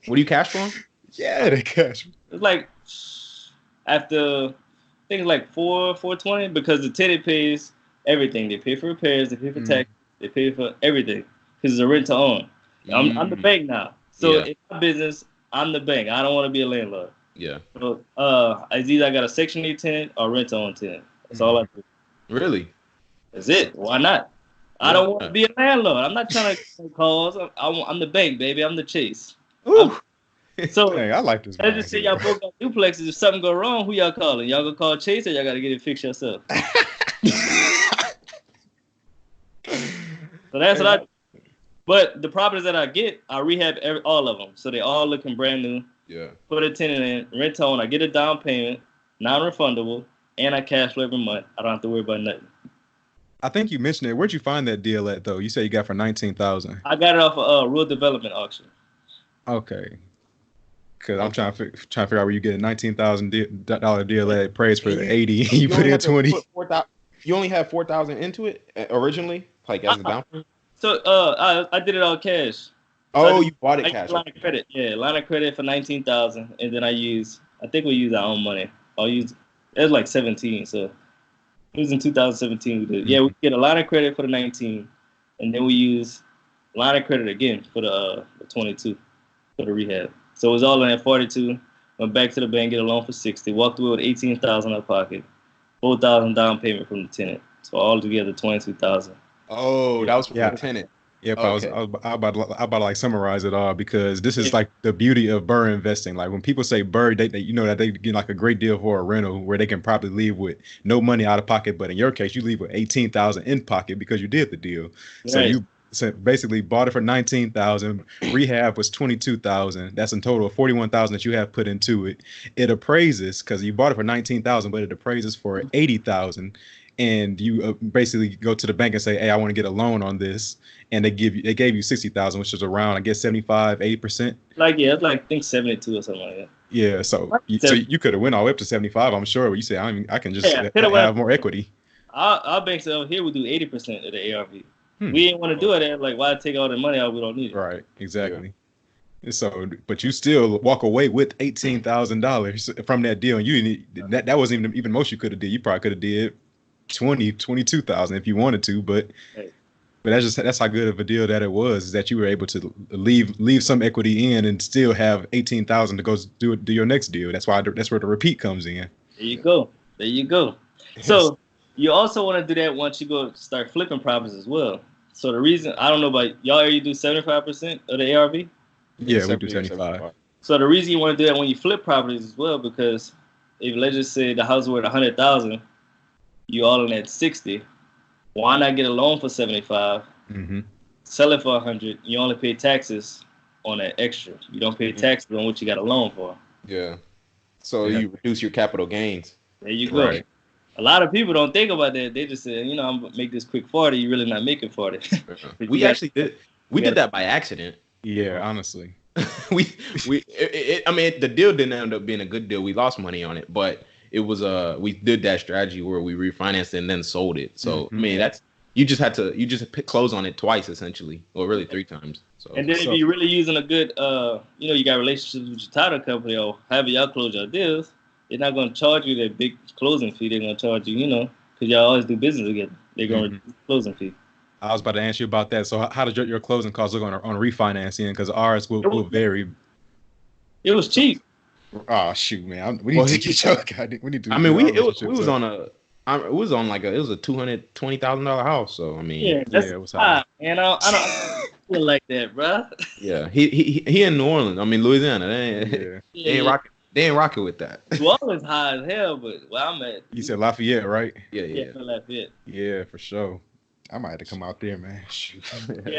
what do you cash for? Yeah, they cash. It's like after I think it's like $420 because the tenant pays everything. They pay for repairs, they pay for tax, they pay for everything because it's a rent to own. I'm the bank now, so in my business, I'm the bank. I don't want to be a landlord. Yeah. So it's either I got a Section 8 tenant or rent to own tenant. That's all I do. Really? That's it. Why not? I don't want to be a landlord. I'm not trying to make calls. I'm the bank, baby. I'm the Chase. So dang, I like this. Let's just say y'all broke up duplexes. If something go wrong, who y'all calling? Y'all gonna call Chase or y'all gotta get it fixed yourself? So that's what I. But the properties that I get, I rehab all of them, so they all looking brand new. Yeah. Put a tenant in, rent on. I get a down payment, non-refundable, and I cash flow every month. I don't have to worry about nothing. I think you mentioned it. Where'd you find that deal at though? You said you got for $19,000. I got it off a rural development auction. Okay. Because I'm trying to figure out where you get a $19,000 deal at appraised for 80. You put in 20. You only had 4,000 into it originally, like as a down payment. So I did it all cash. Oh, you bought it cash. Line of credit, yeah, line of credit for 19,000, and then I think we used our own money. It was like 17, so it was in 2017 we did. Yeah, we get a line of credit for the 19, and then we use line of credit again for the 22 for the rehab. So it was all in at 42. Went back to the bank, get a loan for 60. Walked away with 18,000 in our pocket, 4,000 down payment from the tenant. So all together 22,000. Oh, that was for the tenant. Yep, okay. I was about to like summarize it all because this is like the beauty of BRRRR investing. Like when people say BRRRR, they you know that they get like a great deal for a rental where they can probably leave with no money out of pocket, but in your case you leave with 18,000 in pocket because you did the deal. Right. So you basically bought it for 19,000. Rehab was 22,000. That's in total of 41,000 that you have put into it. It appraises because you bought it for 19,000, but it appraises for 80,000. And you basically go to the bank and say, "Hey, I want to get a loan on this," and they gave you 60,000, which is around, I guess, 75, 80%. Like it's like I think 72 or something like that. Yeah, so you could have went all the way up to 75, I'm sure. But you say, I can just have more equity. Our banks over here would do 80% of the ARV. We didn't want to do it. Like, why take all the money out? We don't need it. Right, exactly. Yeah. So, but you still walk away with $18,000 from that deal, and you didn't. That wasn't even most you could have did. You probably could have did 22,000 if you wanted to, but that's how good of a deal that it was, is that you were able to leave some equity in and still have 18,000 to go do your next deal. That's where the repeat comes in. There you go. So you also want to do that once you go start flipping properties as well. So the reason, I don't know about y'all, you do 75% of the ARV? Yeah, we do 75. So the reason you want to do that when you flip properties as well, because if let's just say the house is worth 100,000, you all in at 60. Why not get a loan for 75? Sell it for 100. You only pay taxes on that extra. You don't pay taxes on what you got a loan for. Yeah. So you reduce your capital gains. There you go. Right. A lot of people don't think about that. They just say, I'm gonna make this quick 40. You're really not making 40. We actually did. We did that by accident. Yeah, honestly. The deal didn't end up being a good deal. We lost money on it, but it was we did that strategy where we refinanced it and then sold it. So that's you just close on it twice essentially, or really 3 times. So and then if you're really using a good you got relationships with your title company or however y'all close your deals, they're not gonna charge you that big closing fee. They're gonna charge you, because y'all always do business together. They're gonna reduce the closing fee. I was about to ask you about that. So how did your closing costs look on refinancing? Because ours will vary. It was cheap. Oh shoot, man! We need to get your guy. We need to. It was on a $220,000 house. So it was high. And I don't feel like that, bro. Yeah, he in New Orleans. Louisiana. They ain't rocking with that. New Orleans high as hell, but where I'm at. You said Lafayette, right? Yeah. Lafayette. Yeah, for sure. I might have to come out there, man. Shoot.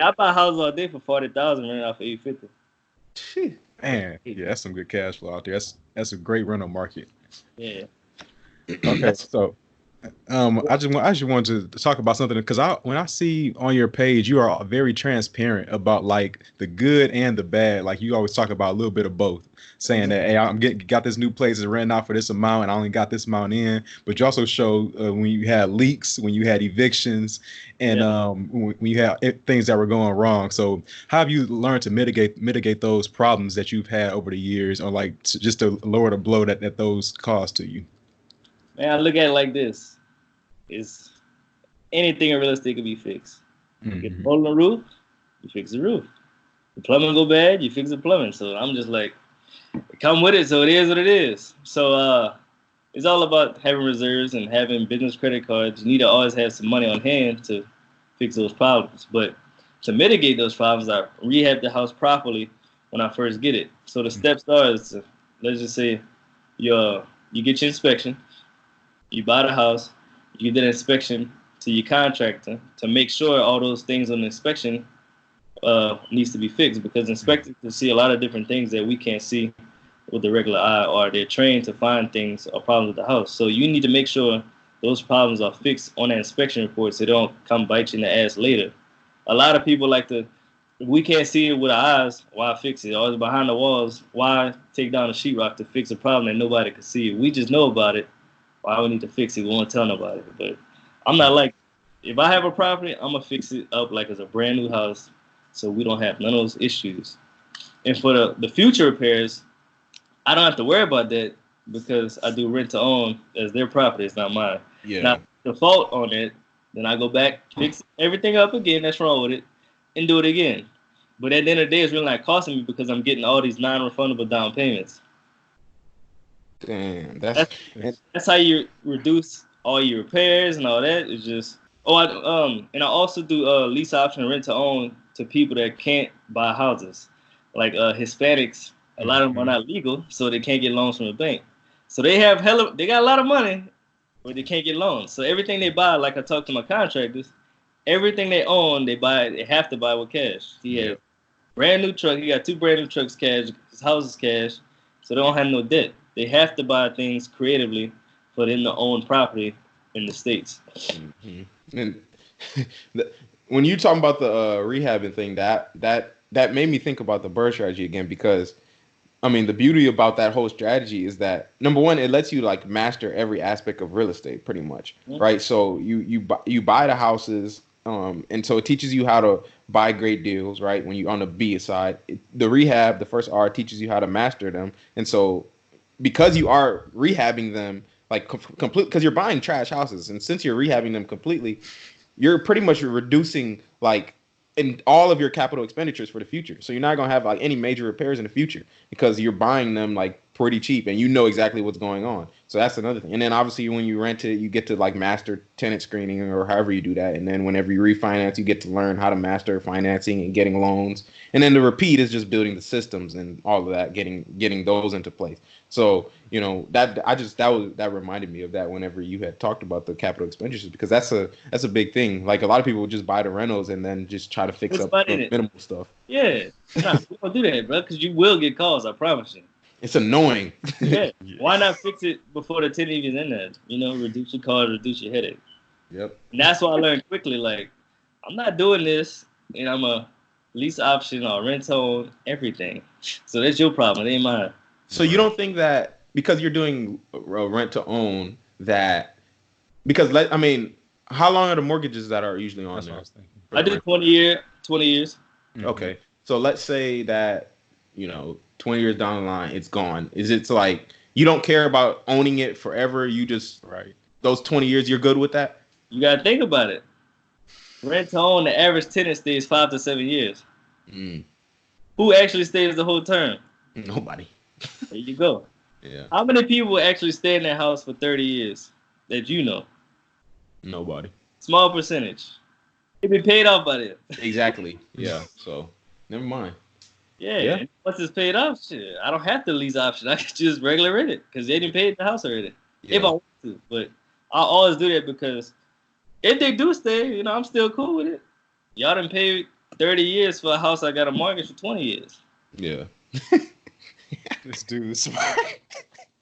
I buy houses all day for 40,000, running off for 850. Man, yeah, that's some good cash flow out there. That's a great rental market. Yeah. Okay, so I just wanted to talk about something because when I see on your page, you are very transparent about like the good and the bad. Like you always talk about a little bit of both, saying that hey, got this new place is renting out for this amount, and I only got this amount in. But you also show when you had leaks, when you had evictions, and when you had things that were going wrong. So how have you learned to mitigate those problems that you've had over the years, or like just to lower the blow that those cause to you? Man, I look at it like this. Is anything in real estate can be fixed. You get a hole in the roof, you fix the roof. The plumbing go bad, you fix the plumbing. So I'm just like, come with it. So it is what it is. So it's all about having reserves and having business credit cards. You need to always have some money on hand to fix those problems. But to mitigate those problems, I rehab the house properly when I first get it. So the steps are, let's just say you get your inspection, you buy the house, you get an inspection to your contractor to make sure all those things on the inspection needs to be fixed, because inspectors can see a lot of different things that we can't see with the regular eye, or they're trained to find things or problems with the house. So you need to make sure those problems are fixed on that inspection report so they don't come bite you in the ass later. A lot of people like to, we can't see it with our eyes, why fix it? Or it's behind the walls, why take down a sheetrock to fix a problem that nobody can see? We just know about it. Why we need to fix it? We won't tell nobody. But I'm not like, if I have a property, I'm going to fix it up like it's a brand new house so we don't have none of those issues. And for the future repairs, I don't have to worry about that because I do rent to own as their property. It's not mine. Yeah. Now, default on it, then I go back, fix everything up again that's wrong with it, and do it again. But at the end of the day, it's really not costing me because I'm getting all these non-refundable down payments. Damn, that's how you reduce all your repairs and all that. It's just and I also do lease option rent to own to people that can't buy houses, like Hispanics. A lot of them are not legal, so they can't get loans from the bank. So they got a lot of money, but they can't get loans. So everything they buy, like I talked to my contractors, everything they own, they have to buy with cash. He has brand new truck. He got 2 brand new trucks cash. His house is cash, so they don't have no debt. They have to buy things creatively for them to own property in the States. Mm-hmm. And when you talking about the rehabbing thing, that made me think about the BRRRR strategy again, because I mean, the beauty about that whole strategy is that, number one, it lets you like master every aspect of real estate pretty much, right? So you buy the houses, and so it teaches you how to buy great deals, right? When you're on the B side, the rehab, the first R, teaches you how to master them. And so because you are rehabbing them like complete, because you're buying trash houses, and since you're rehabbing them completely, you're pretty much reducing like in all of your capital expenditures for the future. So you're not going to have like any major repairs in the future because you're buying them like pretty cheap and you know exactly what's going on. So that's another thing. And then obviously when you rent it, you get to like master tenant screening or however you do that. And then whenever you refinance, you get to learn how to master financing and getting loans. And then the repeat is just building the systems and all of that, getting those into place. So, you know, that reminded me of that whenever you had talked about the capital expenditures, because that's a big thing. Like a lot of people just buy the rentals and then just try to fix up the minimal stuff. Yeah, we don't do that, bro, because you will get calls. I promise you. It's annoying. Yeah. Why not fix it before the tenant even in there? You know, reduce your cost, reduce your headache. Yep. And that's why I learned quickly. Like, I'm not doing this, and I'm a lease option or rent own everything. So that's your problem. It ain't mine. So you don't think that because you're doing rent to own that, because I mean, how long are the mortgages that are usually on there? I do 20 years. Mm-hmm. Okay. So let's say that, you know, 20 years down the line, it's gone. Is it like you don't care about owning it forever? You just, those 20 years, you're good with that? You got to think about it. Rent to own, the average tenant stays 5 to 7 years. Who actually stays the whole term? Nobody. There you go. Yeah. How many people actually stay in that house for 30 years that you know? Nobody. Small percentage. They be paid off by them. Exactly. Yeah. So never mind. Yeah. Once it's paid off, shit, I don't have the lease option. I can just regular rent it because they didn't pay the house already. Yeah. If I want to. But I always do that because if they do stay, you know, I'm still cool with it. Y'all done paid 30 years for a house I got a mortgage for 20 years. Yeah. This dude is smart.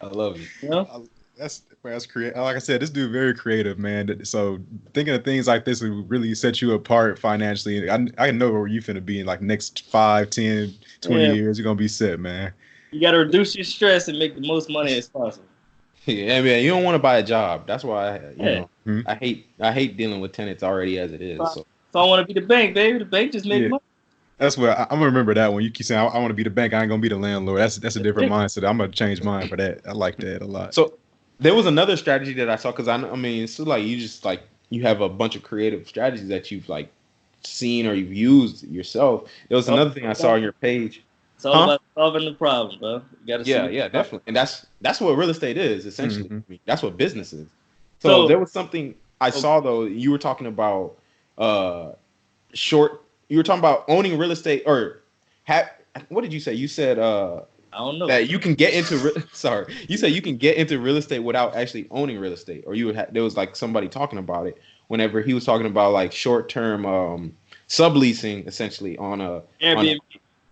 I love it. You know? That's creative. Like I said, this dude very creative, man. So thinking of things like this will really set you apart financially. I know where you finna be in like next 5, 10, 20 years. You're gonna be set, man. You gotta reduce your stress and make the most money as possible. Yeah, man. You don't want to buy a job. That's why I hate dealing with tenants already as it is. So I want to be the bank, baby. The bank just make money. That's what I'm gonna remember that when you keep saying I want to be the bank. I ain't gonna be the landlord. That's a different mindset. I'm gonna change mine for that. I like that a lot. So there was another strategy that I saw, because I mean, it's like you just like you have a bunch of creative strategies that you've like seen or you've used yourself. There was another thing I saw on your page. It's all about solving the problem, bro. You gotta definitely. And that's what real estate is essentially. I mean, that's what business is. So there was something I saw though. You were talking about You were talking about owning real estate, or what did you say? You said I don't know that you can get into. You said you can get into real estate without actually owning real estate, or there was like somebody talking about it whenever he was talking about like short-term subleasing, essentially on a Airbnb.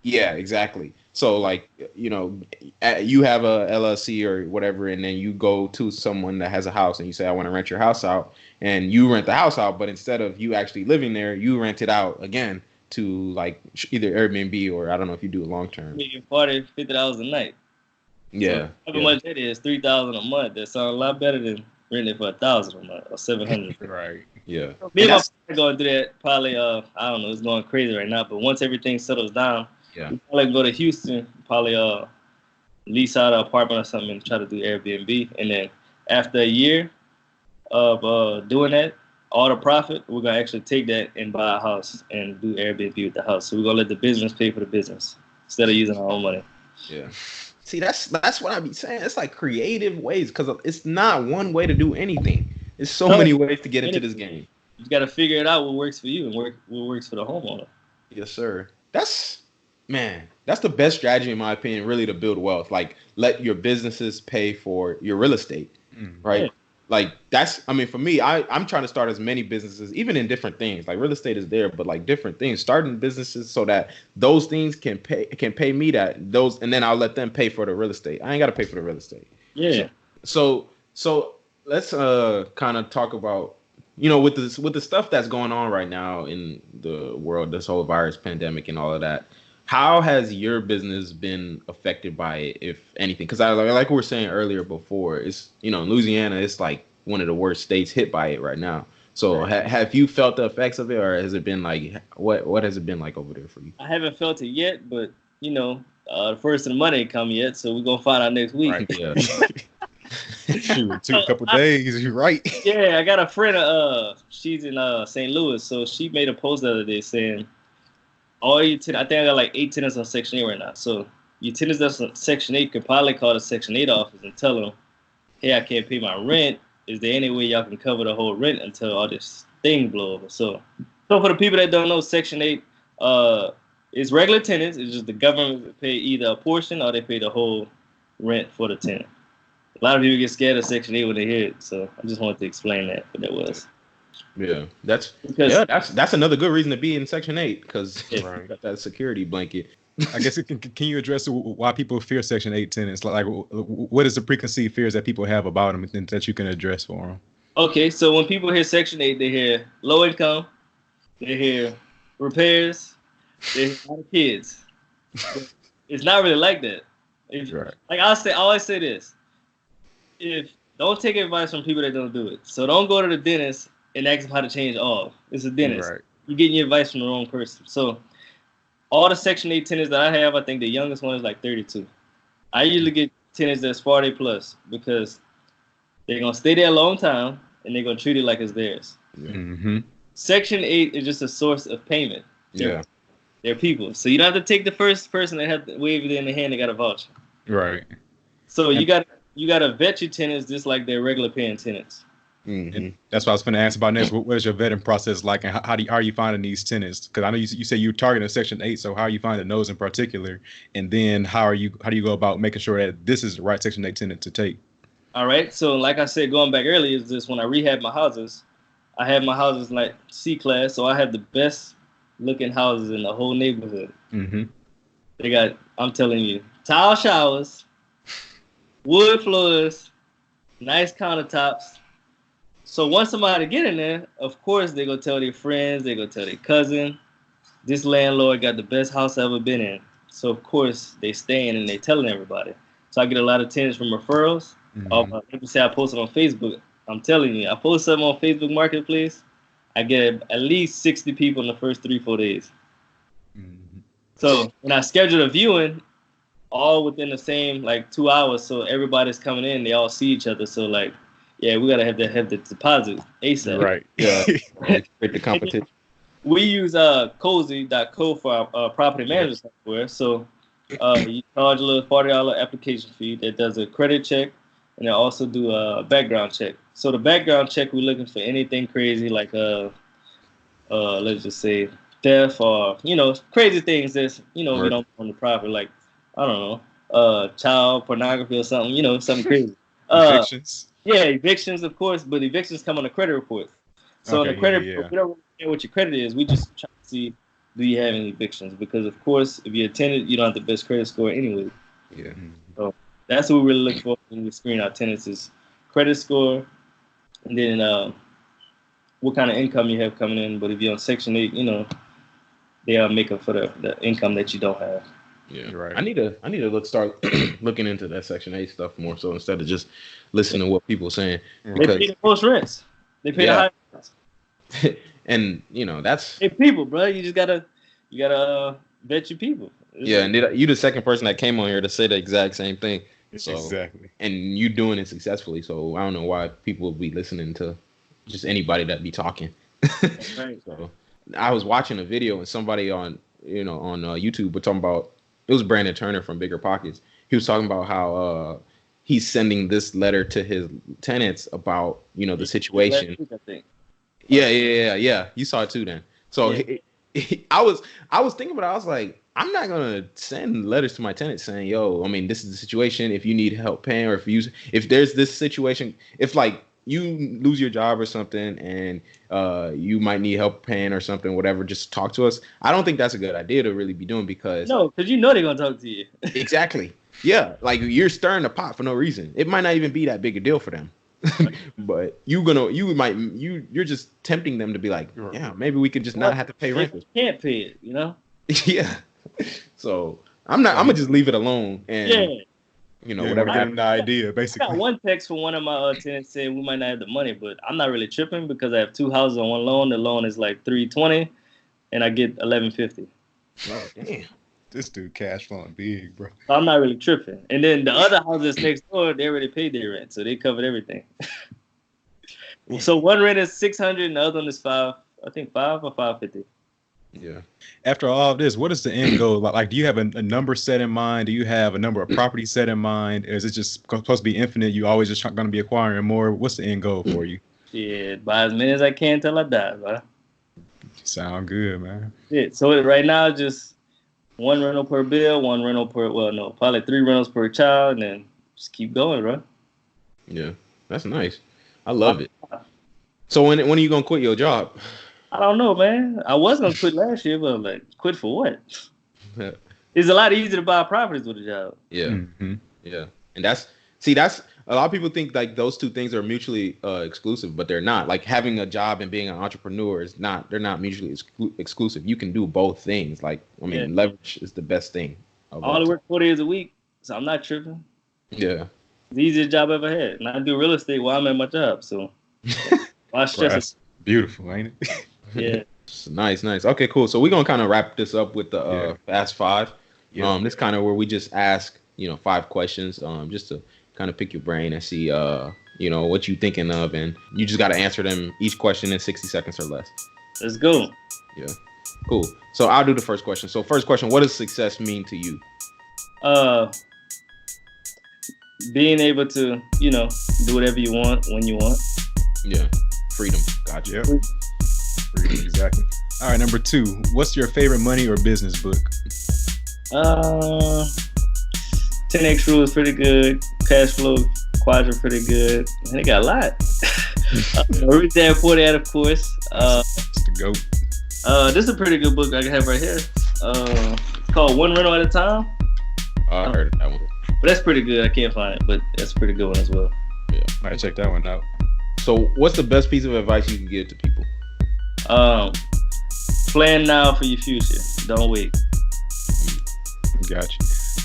Yeah, exactly. So like, you have a LLC or whatever, and then you go to someone that has a house and you say, I want to rent your house out, and you rent the house out, but instead of you actually living there, you rent it out again to like either Airbnb or I don't know if you do it long term. $40, $50 a night. Yeah. So how much that is? $3,000 a month. That sounds a lot better than renting for $1,000 a month or $700. Right. Yeah. Me and my friend going through that probably. I don't know. It's going crazy right now. But once everything settles down, we probably go to Houston. Probably lease out an apartment or something and try to do Airbnb. And then after a year of doing that, all the profit, we're gonna actually take that and buy a house and do Airbnb with the house. So we're gonna let the business pay for the business instead of using our own money. Yeah. See, that's what I be saying. It's like creative ways, because it's not one way to do anything. There's so many ways to get into this game. You got to figure it out what works for you and what works for the homeowner. Yes, sir. That's the best strategy in my opinion, really, to build wealth. Like, let your businesses pay for your real estate, right? Yeah. Like for me, I'm trying to start as many businesses, even in different things. Like real estate is there, but like different things, starting businesses so that those things can pay me and then I'll let them pay for the real estate. I ain't got to pay for the real estate. Yeah. So let's kind of talk about, with the stuff that's going on right now in the world, this whole virus pandemic and all of that. How has your business been affected by it, if anything? Because like we were saying earlier before, it's, in Louisiana, it's like one of the worst states hit by it right now. So have you felt the effects of it, or has it been like, what has it been like over there for you? I haven't felt it yet, but the first of the money ain't come yet, so we're gonna find out next week. Right, yeah. Shoot, took a couple days. You're right. Yeah, I got a friend. She's in St. Louis, so she made a post the other day saying, all your tenants, I think I got like 8 tenants on Section 8 right now. So your tenants that's on Section 8 could probably call the Section 8 office and tell them, hey, I can't pay my rent. Is there any way y'all can cover the whole rent until all this thing blow over? So for the people that don't know, Section 8 is regular tenants. It's just the government pay either a portion or they pay the whole rent for the tenant. A lot of people get scared of Section 8 when they hear it. So I just wanted to explain what that was. Yeah, that's another good reason to be in Section 8, because got that security blanket. I guess can you address why people fear Section 8 tenants? Like, what is the preconceived fears that people have about them that you can address for them? Okay, so when people hear Section 8, they hear low income, they hear repairs, they hear a lot of kids. It's not really like that. Like I always say this: don't take advice from people that don't do it. So don't go to the dentist and ask them how to change oil. It's a dentist. Right. You're getting your advice from the wrong person. So all the Section 8 tenants that I have, I think the youngest one is like 32. I usually get tenants that's 40 plus because they're going to stay there a long time and they're going to treat it like it's theirs. Mm-hmm. Section 8 is just a source of payment. They're people. So you don't have to take the first person that have to wave it in the hand that got a voucher. Right. So you got to vet your tenants just like they're regular paying tenants. Mm-hmm. That's what I was going to ask about next. What is your vetting process like, and how are you finding these tenants? Because I know you say you're targeting Section 8, so how are you finding those in particular? And then how do you go about making sure that this is the right Section 8 tenant to take? All right. So like I said, going back earlier, is this when I rehab my houses, I have my houses like C-class, so I have the best looking houses in the whole neighborhood. Mm-hmm. They got, I'm telling you, tile showers, wood floors, nice countertops. So once somebody get in there, of course, they go tell their friends, they go tell their cousin, this landlord got the best house I've ever been in. So, of course, they staying and they telling everybody. So I get a lot of tenants from referrals. Mm-hmm. Let me say I posted on Facebook. I'm telling you, I post something on Facebook Marketplace, I get at least 60 people in the first 3-4 days. Mm-hmm. So when I schedule a viewing, all within the same, 2 hours, so everybody's coming in, they all see each other. So, yeah, we gotta have the deposit ASAP. Right. Yeah. With the competition. We use cozy.co for our property management software. So you charge a little $40 application fee that does a credit check, and they also do a background check. So the background check, we're looking for anything crazy like let's just say theft or crazy things that's we don't on the property, like I don't know, child pornography or something, something crazy. Evictions. Yeah, evictions, of course, but evictions come on a credit report. So Okay, in the credit, yeah. we don't really care what your credit is. We just try to see, do you have any evictions? Because of course, if you're a tenant, you don't have the best credit score anyway. Yeah. So that's what we really look for when we screen our tenants is credit score, and then what kind of income you have coming in. But if you're on Section 8, they are making for the income that you don't have. Yeah, Right. I need to start looking into that Section 8 stuff more so instead of just listening to what people are saying. They Because pay the most rents. They pay the high rents. and that's Hey, people, bro, you just gotta vet your people. and you the second person that came on here to say the exact same thing. So Exactly. and you doing it successfully. So I don't know why people would be listening to just anybody that be talking. Right. So I was watching a video and somebody on YouTube was talking about, it was Brandon Turner from Bigger Pockets. He was talking about how he's sending this letter to his tenants about the situation. I think. Yeah. You saw it too then. So I was thinking about it. I was like, I'm not gonna send letters to my tenants saying, "Yo, I mean, this is the situation. If you need help paying, or if there's this situation, if like you lose your job or something, and you might need help paying or something, whatever, just talk to us." I don't think that's a good idea to really be doing because because they're gonna talk to you. Exactly. Yeah, like you're stirring the pot for no reason. It might not even be that big a deal for them. But you're just tempting them to be like, yeah, maybe we could just not have to pay rent. You can't pay it, Yeah. So I'm gonna just leave it alone and whatever. I have an idea, basically. I got one text from one of my tenants saying we might not have the money, but I'm not really tripping because I have 2 houses on one loan. The loan is like $320, and I get $1150. Oh, damn. This dude cash flowing big, bro. So I'm not really tripping. And then the other houses next door, they already paid their rent, so they covered everything. So one rent is $600, and the other one is $5 or $550. Yeah. After all of this, what is the end goal? Like, do you have a number set in mind? Do you have a number of properties set in mind? Or is it just supposed to be infinite? You always just going to be acquiring more? What's the end goal for you? Yeah, buy as many as I can till I die, bro. Sound good, man. Yeah. So right now, just one rental per bill, probably 3 rentals per child, and then just keep going, bro. Yeah, that's nice. I love it. So when are you gonna quit your job? I don't know, man. I was gonna quit last year, but I'm like, quit for what? It's a lot easier to buy properties with a job. Yeah, Mm-hmm. yeah, and that's a lot of people think like those two things are mutually exclusive, but they're not. Like having a job and being an entrepreneur they're not mutually exclusive. You can do both things. Like leverage is the best thing. I only work 4 days a week, so I'm not tripping. Yeah, it's the easiest job I ever had, and I do real estate while I'm at my job. So why stress? That's beautiful, ain't it? Yeah. Nice. Okay, cool. So we're gonna kind of wrap this up with the Fast Five. Yeah. This kind of where we just ask 5 questions, just to kind of pick your brain and see what you thinking of, and you just got to answer them each question in 60 seconds or less. Let's go. Yeah, cool. So I'll do the first question. So first question: what does success mean to you? Being able to do whatever you want when you want. Yeah, freedom. Gotcha. Yep. Freedom, exactly. All right, number 2. What's your favorite money or business book? 10X Rule is pretty good. Cash Flow Quadrant pretty good. And they got a lot. Rich Dad Poor Dad, of course. It's the GOAT. This is a pretty good book I have right here. It's called One Rental at a Time. I heard of that one. But that's pretty good. I can't find it, but that's a pretty good one as well. Yeah, Might check that one out. So what's the best piece of advice you can give to people? Plan now for your future. Don't wait. Gotcha.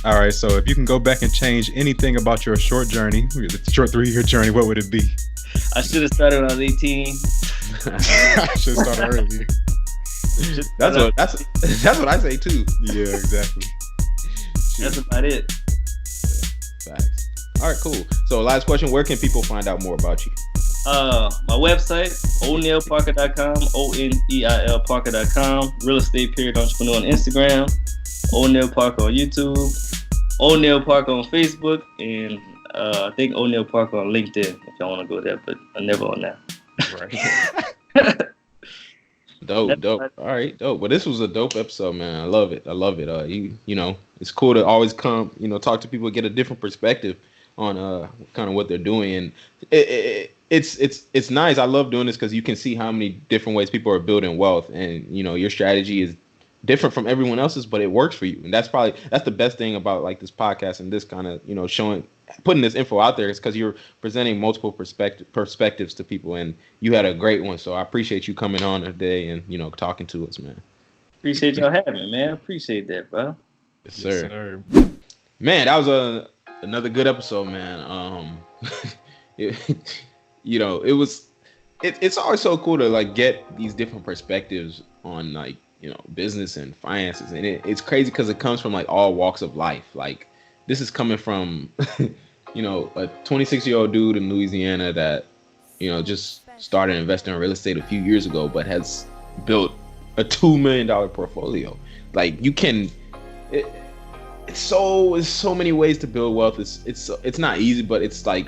All right, so if you can go back and change anything about your short journey, the short 3-year journey, what would it be? I should have started when I was 18. I should have started earlier. That's what I say too. Yeah, exactly. That's about it. Facts. All right, cool. So last question: where can people find out more about you? My website, ONeilParker.com, ONEIL Parker.com, Real Estate Period Entrepreneur on Instagram, ONeil Parker on YouTube, ONeil Parker on Facebook, and I think ONeil Parker on LinkedIn if y'all want to go there, but I'm never on that. Right. Dope. All right, dope. Well, this was a dope episode, man. I love it. It's cool to always come, talk to people, get a different perspective on kind of what they're doing, and it's nice. I love doing this because you can see how many different ways people are building wealth, and you know your strategy is different from everyone else's, but it works for you. And that's the best thing about like this podcast and this kind of, you know, putting this info out there is because you're presenting multiple perspectives to people, and you had a great one. So I appreciate you coming on today and, you know, talking to us, man. Appreciate y'all having me, man. Appreciate that, bro. Yes, sir. Man, that was another good episode, man. You know, it's always so cool to like get these different perspectives on like, you know, business and finances, and it's crazy because it comes from like all walks of life. Like this is coming from you know, a 26-year-old dude in Louisiana that, you know, just started investing in real estate a few years ago, but has built a $2 million portfolio. Like you can, it's so many ways to build wealth. It's not easy, but it's like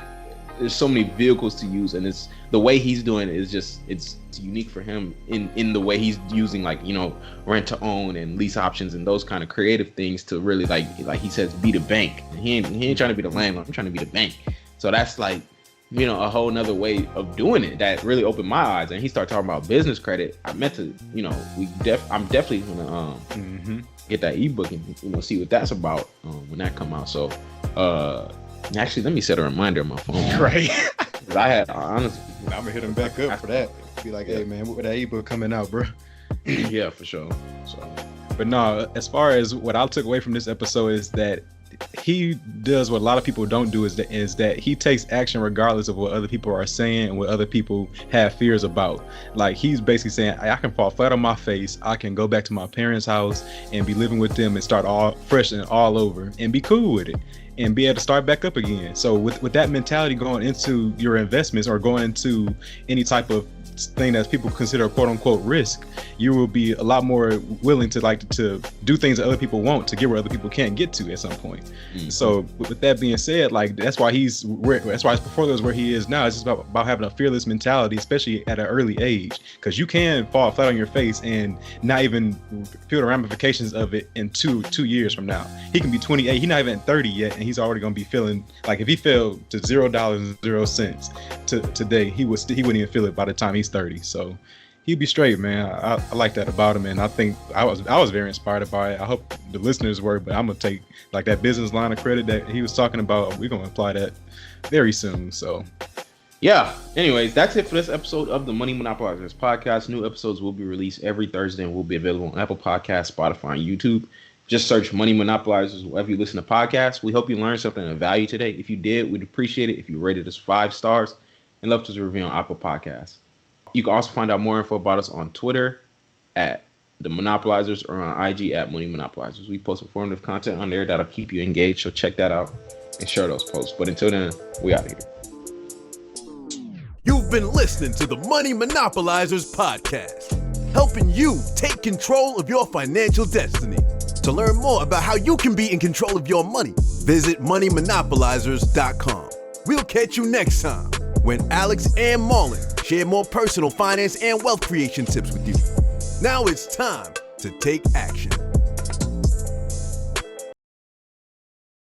there's so many vehicles to use, and it's the way he's doing it is just it's unique for him in the way he's using, like, you know, rent to own and lease options and those kind of creative things to really like he says, be the bank. And he ain't trying to be the landlord. I'm trying to be the bank. So that's like, you know, a whole nother way of doing it that really opened my eyes. And he started talking about business credit. I meant to, you know, I'm definitely gonna get that ebook and, you know, see what that's about when that come out. So actually, let me set a reminder on my phone. Right. I had honestly, I'm gonna hit him back up for that. Be like, hey man, what that ebook coming out, bro? Yeah, for sure. So, but no, as far as what I took away from this episode is that he does what a lot of people don't do, is that he takes action regardless of what other people are saying and what other people have fears about. Like he's basically saying, I can fall flat on my face, I can go back to my parents' house and be living with them and start all fresh and all over and be cool with it and be able to start back up again. So with that mentality going into your investments or going into any type of thing that people consider quote unquote risk, you will be a lot more willing to like to do things that other people won't to get where other people can't get to at some point. So with that being said, like that's why his portfolio is where he is now. It's just about having a fearless mentality, especially at an early age, because you can fall flat on your face and not even feel the ramifications of it in two years from now. He can be 28, he's not even 30 yet, and he's already gonna be feeling like if he fell to $0.0 today, he wouldn't even feel it by the time he's 30. So he'd be straight, man. I like that about him, and I think I was very inspired by it. I hope the listeners were, but I'm gonna take like that business line of credit that he was talking about. We're gonna apply that very soon. So yeah. Anyways, that's it for this episode of the Money Monopolizers podcast. New episodes will be released every Thursday and will be available on Apple Podcasts, Spotify, and YouTube. Just search Money Monopolizers wherever you listen to podcasts. We hope you learned something of value today. If you did, we'd appreciate it if you rated us 5 stars and left us a review on Apple Podcasts. You can also find out more info about us on Twitter at The Monopolizers or on IG at Money Monopolizers. We post informative content on there that'll keep you engaged, so check that out and share those posts. But until then, we out of here. You've been listening to the Money Monopolizers podcast, helping you take control of your financial destiny. To learn more about how you can be in control of your money, visit moneymonopolizers.com. We'll catch you next time when Alex and Marlon share more personal finance and wealth creation tips with you. Now it's time to take action.